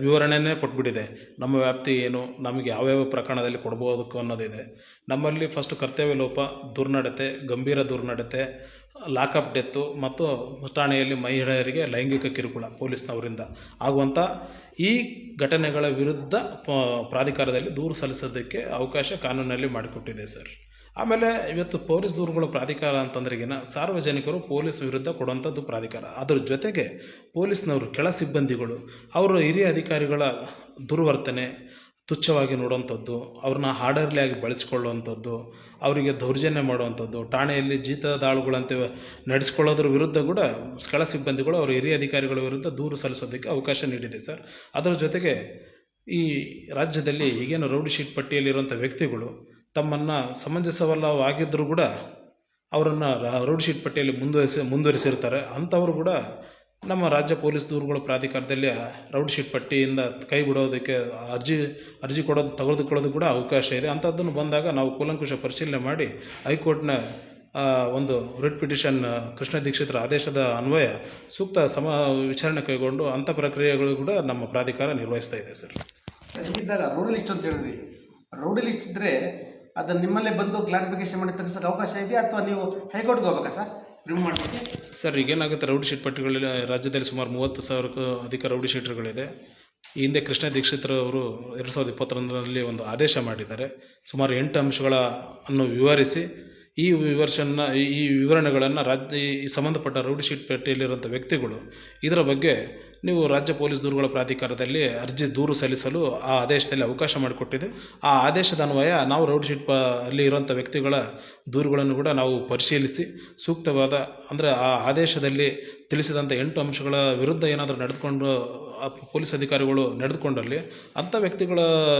ವಿವರಣೆನೇ ಕೊಟ್ಬಿಟ್ಟಿದೆ. ನಮ್ಮ ವ್ಯಾಪ್ತಿ ಏನು, ನಮಗೆ ಯಾವ್ಯಾವ ಪ್ರಕರಣದಲ್ಲಿ ಕೊಡ್ಬೋದಕ್ಕೆ ಅನ್ನೋದಿದೆ. ನಮ್ಮಲ್ಲಿ ಫಸ್ಟ್ ಕರ್ತವ್ಯ ಲೋಪ, ದುರ್ನಡತೆ, ಗಂಭೀರ ದುರ್ನಡತೆ, ಲಾಕಪ್ ಡೆತ್ತು ಮತ್ತು ಠಾಣೆಯಲ್ಲಿ ಮಹಿಳೆಯರಿಗೆ ಲೈಂಗಿಕ ಕಿರುಕುಳ ಪೊಲೀಸ್ನವರಿಂದ ಆಗುವಂಥ ಈ ಘಟನೆಗಳ ವಿರುದ್ಧ ಪ್ರಾಧಿಕಾರದಲ್ಲಿ ದೂರು ಸಲ್ಲಿಸೋದಕ್ಕೆ ಅವಕಾಶ ಕಾನೂನಲ್ಲಿ ಮಾಡಿಕೊಟ್ಟಿದೆ ಸರ್. ಆಮೇಲೆ ಇವತ್ತು ಪೊಲೀಸ್ ದೂರುಗಳ ಪ್ರಾಧಿಕಾರ ಅಂತಂದ್ರೆಗಿನ ಸಾರ್ವಜನಿಕರು ಪೊಲೀಸ್ ವಿರುದ್ಧ ಕೊಡುವಂಥದ್ದು ಪ್ರಾಧಿಕಾರ. ಅದರ ಜೊತೆಗೆ ಪೊಲೀಸ್ನವರು ಕೆಳ ಸಿಬ್ಬಂದಿಗಳು ಅವರು ಹಿರಿಯ ಅಧಿಕಾರಿಗಳ ದುರ್ವರ್ತನೆ ತುಚ್ಛವಾಗಿ ನೋಡುವಂಥದ್ದು, ಅವ್ರನ್ನ ಆರ್ಡರ್ಲಿ ಆಗಿ ಬಳಸಿಕೊಳ್ಳುವಂಥದ್ದು, ಅವರಿಗೆ ದೌರ್ಜನ್ಯ ಮಾಡುವಂಥದ್ದು, ಠಾಣೆಯಲ್ಲಿ ಜೀತದಾಳುಗಳಂತೆ ನಡೆಸ್ಕೊಳ್ಳೋದ್ರ ವಿರುದ್ಧ ಕೂಡ ಕೆಳ ಸಿಬ್ಬಂದಿಗಳು ಅವರು ಹಿರಿಯ ಅಧಿಕಾರಿಗಳ ವಿರುದ್ಧ ದೂರು ಸಲ್ಲಿಸೋದಕ್ಕೆ ಅವಕಾಶ ನೀಡಿದೆ ಸರ್. ಅದರ ಜೊತೆಗೆ ಈ ರಾಜ್ಯದಲ್ಲಿ ಈಗೇನು ರೌಡಿ ಶೀಟ್ ಪಟ್ಟಿಯಲ್ಲಿರುವಂಥ ವ್ಯಕ್ತಿಗಳು ತಮ್ಮನ್ನು ಸಮಂಜಸವಲ್ಲವಾಗಿದ್ದರೂ ಕೂಡ ಅವರನ್ನು ರೌಡಿ ಶೀಟ್ ಪಟ್ಟಿಯಲ್ಲಿ ಮುಂದುವರಿಸಿರ್ತಾರೆ. ಅಂಥವರು ಕೂಡ ನಮ್ಮ ರಾಜ್ಯ ಪೊಲೀಸ್ ದೂರುಗಳ ಪ್ರಾಧಿಕಾರದಲ್ಲಿ ರೌಡ್ ಶೀಟ್ ಪಟ್ಟಿಯಿಂದ ಕೈ ಬಿಡೋದಕ್ಕೆ ಅರ್ಜಿ ತೆಗೆದುಕೊಳ್ಳೋದು ಕೂಡ ಅವಕಾಶ ಇದೆ. ಅಂಥದ್ದನ್ನು ಬಂದಾಗ ನಾವು ಕೂಲಂಕುಷ ಪರಿಶೀಲನೆ ಮಾಡಿ ಹೈಕೋರ್ಟ್ನ ಒಂದು ರಿಟ್ ಪಿಟಿಷನ್ ಕೃಷ್ಣ ದೀಕ್ಷಿತರ ಆದೇಶದ ಅನ್ವಯ ಸೂಕ್ತ ವಿಚಾರಣೆ ಕೈಗೊಂಡು ಅಂಥ ಪ್ರಕ್ರಿಯೆಗಳು ಕೂಡ ನಮ್ಮ ಪ್ರಾಧಿಕಾರ ನಿರ್ವಹಿಸ್ತಾ ಇದೆ ಸರ್. ಹೀಗಿದ್ದಾಗ ರೌಡಿ ಲಿಸ್ಟ್ ಅಂತ ಹೇಳಿದ್ರಿ, ರೌಡಿ ಲಿಸ್ಟ್ ಇದ್ದರೆ ಅದನ್ನು ನಿಮ್ಮಲ್ಲೇ ಬಂದು ಕ್ಲಾರಿಫಿಕೇಶನ್ ಮಾಡಿ ತೆಗೆಸೋಕೆ ಅವಕಾಶ ಇದೆಯಾ ಅಥವಾ ನೀವು ಹೈಕೋರ್ಟ್ಗೆ ಹೋಗ್ಬೇಕಾ ಸರ್ ರಿಮೂವ್ ಮಾಡಲಿಕ್ಕೆ? ಸರ್ ಈಗೇನಾಗುತ್ತೆ, ರೌಡಿ ಶೀಟ್ ಪಟ್ಟಿಗಳಲ್ಲಿ ರಾಜ್ಯದಲ್ಲಿ ಸುಮಾರು 30,000ಕ್ಕೂ ಅಧಿಕ ರೌಡಿ ಶೀಟ್ಗಳಿದೆ. ಈ ಹಿಂದೆ ಕೃಷ್ಣ ದೀಕ್ಷಿತರವರು 2021ರಲ್ಲಿ ಒಂದು ಆದೇಶ ಮಾಡಿದ್ದಾರೆ. ಸುಮಾರು 8 ಅಂಶಗಳನ್ನು ವಿವರಿಸಿ ಈ ವಿವರಣೆಗಳನ್ನು ಈ ಸಂಬಂಧಪಟ್ಟ ರೌಡಿ ಶೀಟ್ ಪಟ್ಟಿಯಲ್ಲಿರುವಂಥ ವ್ಯಕ್ತಿಗಳು ಇದರ ಬಗ್ಗೆ ನೀವು ರಾಜ್ಯ ಪೊಲೀಸ್ ದೂರುಗಳ ಪ್ರಾಧಿಕಾರದಲ್ಲಿ ದೂರು ಸಲ್ಲಿಸಲು ಆ ಆದೇಶದಲ್ಲಿ ಅವಕಾಶ ಮಾಡಿಕೊಟ್ಟಿದೆ. ಆ ಆದೇಶದ ಅನ್ವಯ ನಾವು ರೌಡಿ ಶೀಟ್ ಅಲ್ಲಿ ಇರುವಂಥ ವ್ಯಕ್ತಿಗಳ ದೂರುಗಳನ್ನು ಕೂಡ ನಾವು ಪರಿಶೀಲಿಸಿ ಸೂಕ್ತವಾದ ಅಂದರೆ ಆ ಆದೇಶದಲ್ಲಿ ತಿಳಿಸಿದಂಥ 8 ಅಂಶಗಳ ವಿರುದ್ಧ ಏನಾದರೂ ನಡೆದುಕೊಂಡು ಪೊಲೀಸ್ ಅಧಿಕಾರಿಗಳು ನಡೆದುಕೊಂಡಲ್ಲಿ ಅಂಥ ವ್ಯಕ್ತಿಗಳ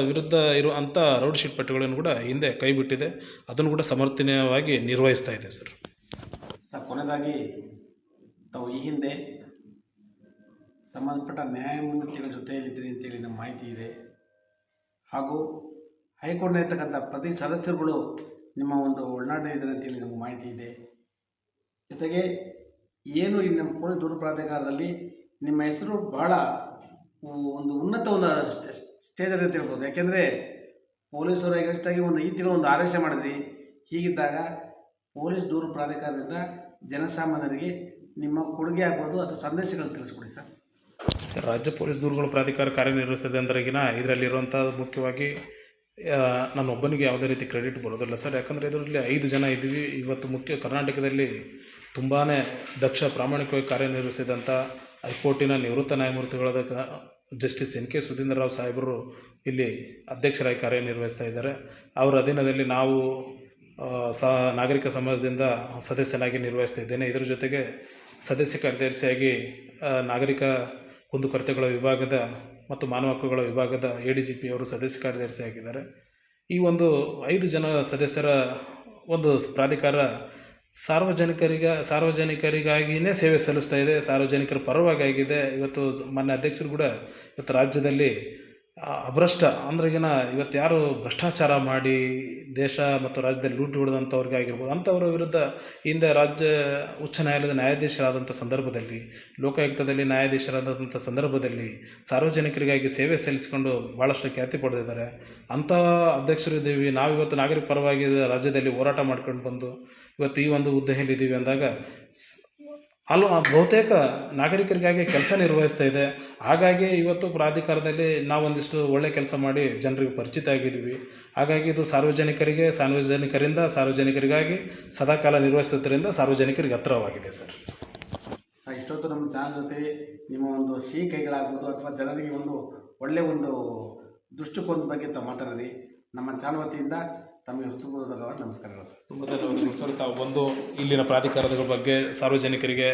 ವಿರುದ್ಧ ಇರುವಂಥ ರೌಡಿ ಶೀಟ್ ಪಟ್ಟಿಗಳನ್ನು ಕೂಡ ಹಿಂದೆ ಕೈಬಿಟ್ಟಿದೆ. ಅದನ್ನು ಕೂಡ ಸಮರ್ಥನೀಯವಾಗಿ ನಿರ್ವಹಿಸ್ತಾ ಇದೆ ಸರ್. ಕೊನೆಯದಾಗಿ ತಾವು ಈ ಹಿಂದೆ ಸಂಬಂಧಪಟ್ಟ ನ್ಯಾಯಮೂರ್ತಿಗಳ ಜೊತೆಯಲ್ಲಿದ್ದೀರಿ ಅಂತೇಳಿ ನಮ್ಮ ಮಾಹಿತಿ ಇದೆ. ಹಾಗೂ ಹೈಕೋರ್ಟ್ನ ಇರ್ತಕ್ಕಂಥ ಪ್ರತಿ ಸದಸ್ಯರುಗಳು ನಿಮ್ಮ ಒಂದು ಒಳನಾಟ ಇದೆ ಅಂತೇಳಿ ನಮಗೆ ಮಾಹಿತಿ ಇದೆ. ಜೊತೆಗೆ ಏನು ಈ ನಮ್ಮ ಪೊಲೀಸ್ ದೂರು ಪ್ರಾಧಿಕಾರದಲ್ಲಿ ನಿಮ್ಮ ಹೆಸರು ಬಹಳ ಒಂದು ಉನ್ನತ ಒಂದು ಸ್ಟೇಜಲ್ಲಿ ಅಂತ ಹೇಳ್ಬೋದು. ಯಾಕೆಂದರೆ ಪೊಲೀಸರು ಎಗಸ್ಟಾಗಿ ಈ ತಿಂಗಳು ಒಂದು ಆದೇಶ ಮಾಡಿದ್ರಿ. ಹೀಗಿದ್ದಾಗ ಪೊಲೀಸ್ ದೂರು ಪ್ರಾಧಿಕಾರದಿಂದ ಜನಸಾಮಾನ್ಯರಿಗೆ ನಿಮ್ಮ ಕೊಡುಗೆ ಆಗ್ಬೋದು ಅಥವಾ ಸಂದೇಶಗಳನ್ನು ತಿಳಿಸ್ಕೊಡಿ ಸರ್. ಸರ್, ರಾಜ್ಯ ಪೊಲೀಸ್ ದೂರುಗಳ ಪ್ರಾಧಿಕಾರ ಕಾರ್ಯನಿರ್ವಹಿಸ್ತದೆ ಅಂದ್ರೆಗಿನ ಇದರಲ್ಲಿರುವಂಥ ಮುಖ್ಯವಾಗಿ ನನ್ನೊಬ್ಬನಿಗೆ ಯಾವುದೇ ರೀತಿ ಕ್ರೆಡಿಟ್ ಬರೋದಿಲ್ಲ ಸರ್. ಯಾಕಂದರೆ ಇದರಲ್ಲಿ 5 ಜನ ಇದ್ದೀವಿ. ಇವತ್ತು ಕರ್ನಾಟಕದಲ್ಲಿ ತುಂಬಾ ದಕ್ಷ ಪ್ರಾಮಾಣಿಕವಾಗಿ ಕಾರ್ಯನಿರ್ವಹಿಸಿದಂಥ ಹೈಕೋರ್ಟಿನ ನಿವೃತ್ತ ನ್ಯಾಯಮೂರ್ತಿಗಳಾದ ಜಸ್ಟಿಸ್ NK ಸುಧೀಂದ್ರ ರಾವ್ ಸಾಹೇಬರು ಇಲ್ಲಿ ಅಧ್ಯಕ್ಷರಾಗಿ ಕಾರ್ಯನಿರ್ವಹಿಸ್ತಾ ಇದ್ದಾರೆ. ಅವರ ಅಧೀನದಲ್ಲಿ ನಾವು ನಾಗರಿಕ ಸಮಾಜದಿಂದ ಸದಸ್ಯನಾಗಿ ನಿರ್ವಹಿಸ್ತಾ ಇದ್ದೇನೆ. ಇದರ ಜೊತೆಗೆ ಸದಸ್ಯ ಕಾರ್ಯದರ್ಶಿಯಾಗಿ ನಾಗರಿಕ ಕುಂದುಕೊರತೆಗಳ ವಿಭಾಗದ ಮತ್ತು ಮಾನವ ಹಕ್ಕುಗಳ ವಿಭಾಗದ ADGP ಅವರು ಸದಸ್ಯ ಕಾರ್ಯದರ್ಶಿಯಾಗಿದ್ದಾರೆ. ಈ ಒಂದು 5 ಜನ ಸದಸ್ಯರ ಒಂದು ಪ್ರಾಧಿಕಾರ ಸಾರ್ವಜನಿಕರಿಗಾಗಿಯೇ ಸೇವೆ ಸಲ್ಲಿಸ್ತಾ ಇದೆ. ಸಾರ್ವಜನಿಕರ ಪರವಾಗಿ ಆಗಿದೆ. ಇವತ್ತು ಮಾನ್ಯ ಅಧ್ಯಕ್ಷರು ಕೂಡ ಇವತ್ತು ರಾಜ್ಯದಲ್ಲಿ ಅಭ್ರಷ್ಟ ಅಂದ್ರೆಗಿನ ಇವತ್ತು ಯಾರು ಭ್ರಷ್ಟಾಚಾರ ಮಾಡಿ ದೇಶ ಮತ್ತು ರಾಜ್ಯದಲ್ಲಿ ಲೂಟಿ ಹೊಡೆದಂಥವ್ರಿಗೆ ಆಗಿರ್ಬೋದು, ಅಂಥವರ ವಿರುದ್ಧ ಹಿಂದೆ ರಾಜ್ಯ ಉಚ್ಚ ನ್ಯಾಯಾಲಯದ ನ್ಯಾಯಾಧೀಶರಾದಂಥ ಸಂದರ್ಭದಲ್ಲಿ, ಲೋಕಾಯುಕ್ತದಲ್ಲಿ ನ್ಯಾಯಾಧೀಶರಾದಂಥ ಸಂದರ್ಭದಲ್ಲಿ ಸಾರ್ವಜನಿಕರಿಗಾಗಿ ಸೇವೆ ಸಲ್ಲಿಸಿಕೊಂಡು ಭಾಳಷ್ಟು ಖ್ಯಾತಿ ಪಡೆದಿದ್ದಾರೆ. ಅಂಥ ಅಧ್ಯಕ್ಷರು ಇದ್ದೀವಿ. ನಾವಿವತ್ತು ನಾಗರಿಕ ಪರವಾಗಿ ರಾಜ್ಯದಲ್ಲಿ ಹೋರಾಟ ಮಾಡ್ಕೊಂಡು ಬಂದು ಇವತ್ತು ಈ ಒಂದು ಹುದ್ದೆಯಲ್ಲಿದ್ದೀವಿ ಅಂದಾಗ ಬಹುತೇಕ ನಾಗರಿಕರಿಗಾಗಿ ಕೆಲಸ ನಿರ್ವಹಿಸ್ತಾ ಇದೆ. ಹಾಗಾಗಿ ಇವತ್ತು ಪ್ರಾಧಿಕಾರದಲ್ಲಿ ನಾವೊಂದಿಷ್ಟು ಒಳ್ಳೆ ಕೆಲಸ ಮಾಡಿ ಜನರಿಗೆ ಪರಿಚಿತ ಆಗಿದ್ದೀವಿ. ಹಾಗಾಗಿ ಇದು ಸಾರ್ವಜನಿಕರಿಗಾಗಿ ಸದಾಕಾಲ ನಿರ್ವಹಿಸೋದ್ರಿಂದ ಸಾರ್ವಜನಿಕರಿಗೆ ಹತ್ತಿರವಾಗಿದೆ ಸರ್. ಇಷ್ಟೊತ್ತು ನಮ್ಮ ಚಾನಲ್ ಜೊತೆ ನಿಮ್ಮ ಒಂದು ಸಿಹಿ ಕೈಗಳಾಗ್ಬೋದು ಅಥವಾ ಜನರಿಗೆ ಒಂದು ಒಳ್ಳೆಯ ಒಂದು ದೃಷ್ಟಿಕೋನದ ಬಗ್ಗೆ ತಾವು ಮಾತಾಡಿದ್ರಿ. ನಮ್ಮ ಚಾನಲ್ ವತಿಯಿಂದ ತಮಗೆ ಹೃತ್ಪೂರ್ವಕ ನಮಸ್ಕಾರಗಳು ಸರ್. ತುಂಬ ಧನ್ಯವಾದಗಳು ಸರ್. ತಾವು ಬಂದು ಇಲ್ಲಿನ ಪ್ರಾಧಿಕಾರದ ಬಗ್ಗೆ ಸಾರ್ವಜನಿಕರಿಗೆ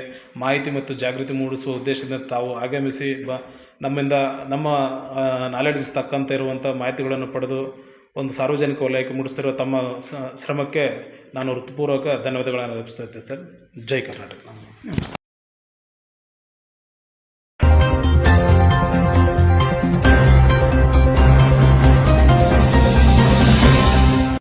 ಮಾಹಿತಿ ಮತ್ತು ಜಾಗೃತಿ ಮೂಡಿಸುವ ಉದ್ದೇಶದಿಂದ ತಾವು ಆಗಮಿಸಿ ನಮ್ಮ ನಾಲೆಡ್ಜ್ ತಕ್ಕಂತೆ ಇರುವಂಥ ಮಾಹಿತಿಗಳನ್ನು ಪಡೆದು ಒಂದು ಸಾರ್ವಜನಿಕ ವಲಯಕ್ಕೆ ಮೂಡಿಸ್ತಿರುವ ತಮ್ಮ ಶ್ರಮಕ್ಕೆ ನಾನು ಹೃತ್ಪೂರ್ವಕ ಧನ್ಯವಾದಗಳನ್ನು ಅರ್ಪಿಸ್ತಾ ಇದ್ದೇನೆ ಸರ್. ಜೈ ಕರ್ನಾಟಕ.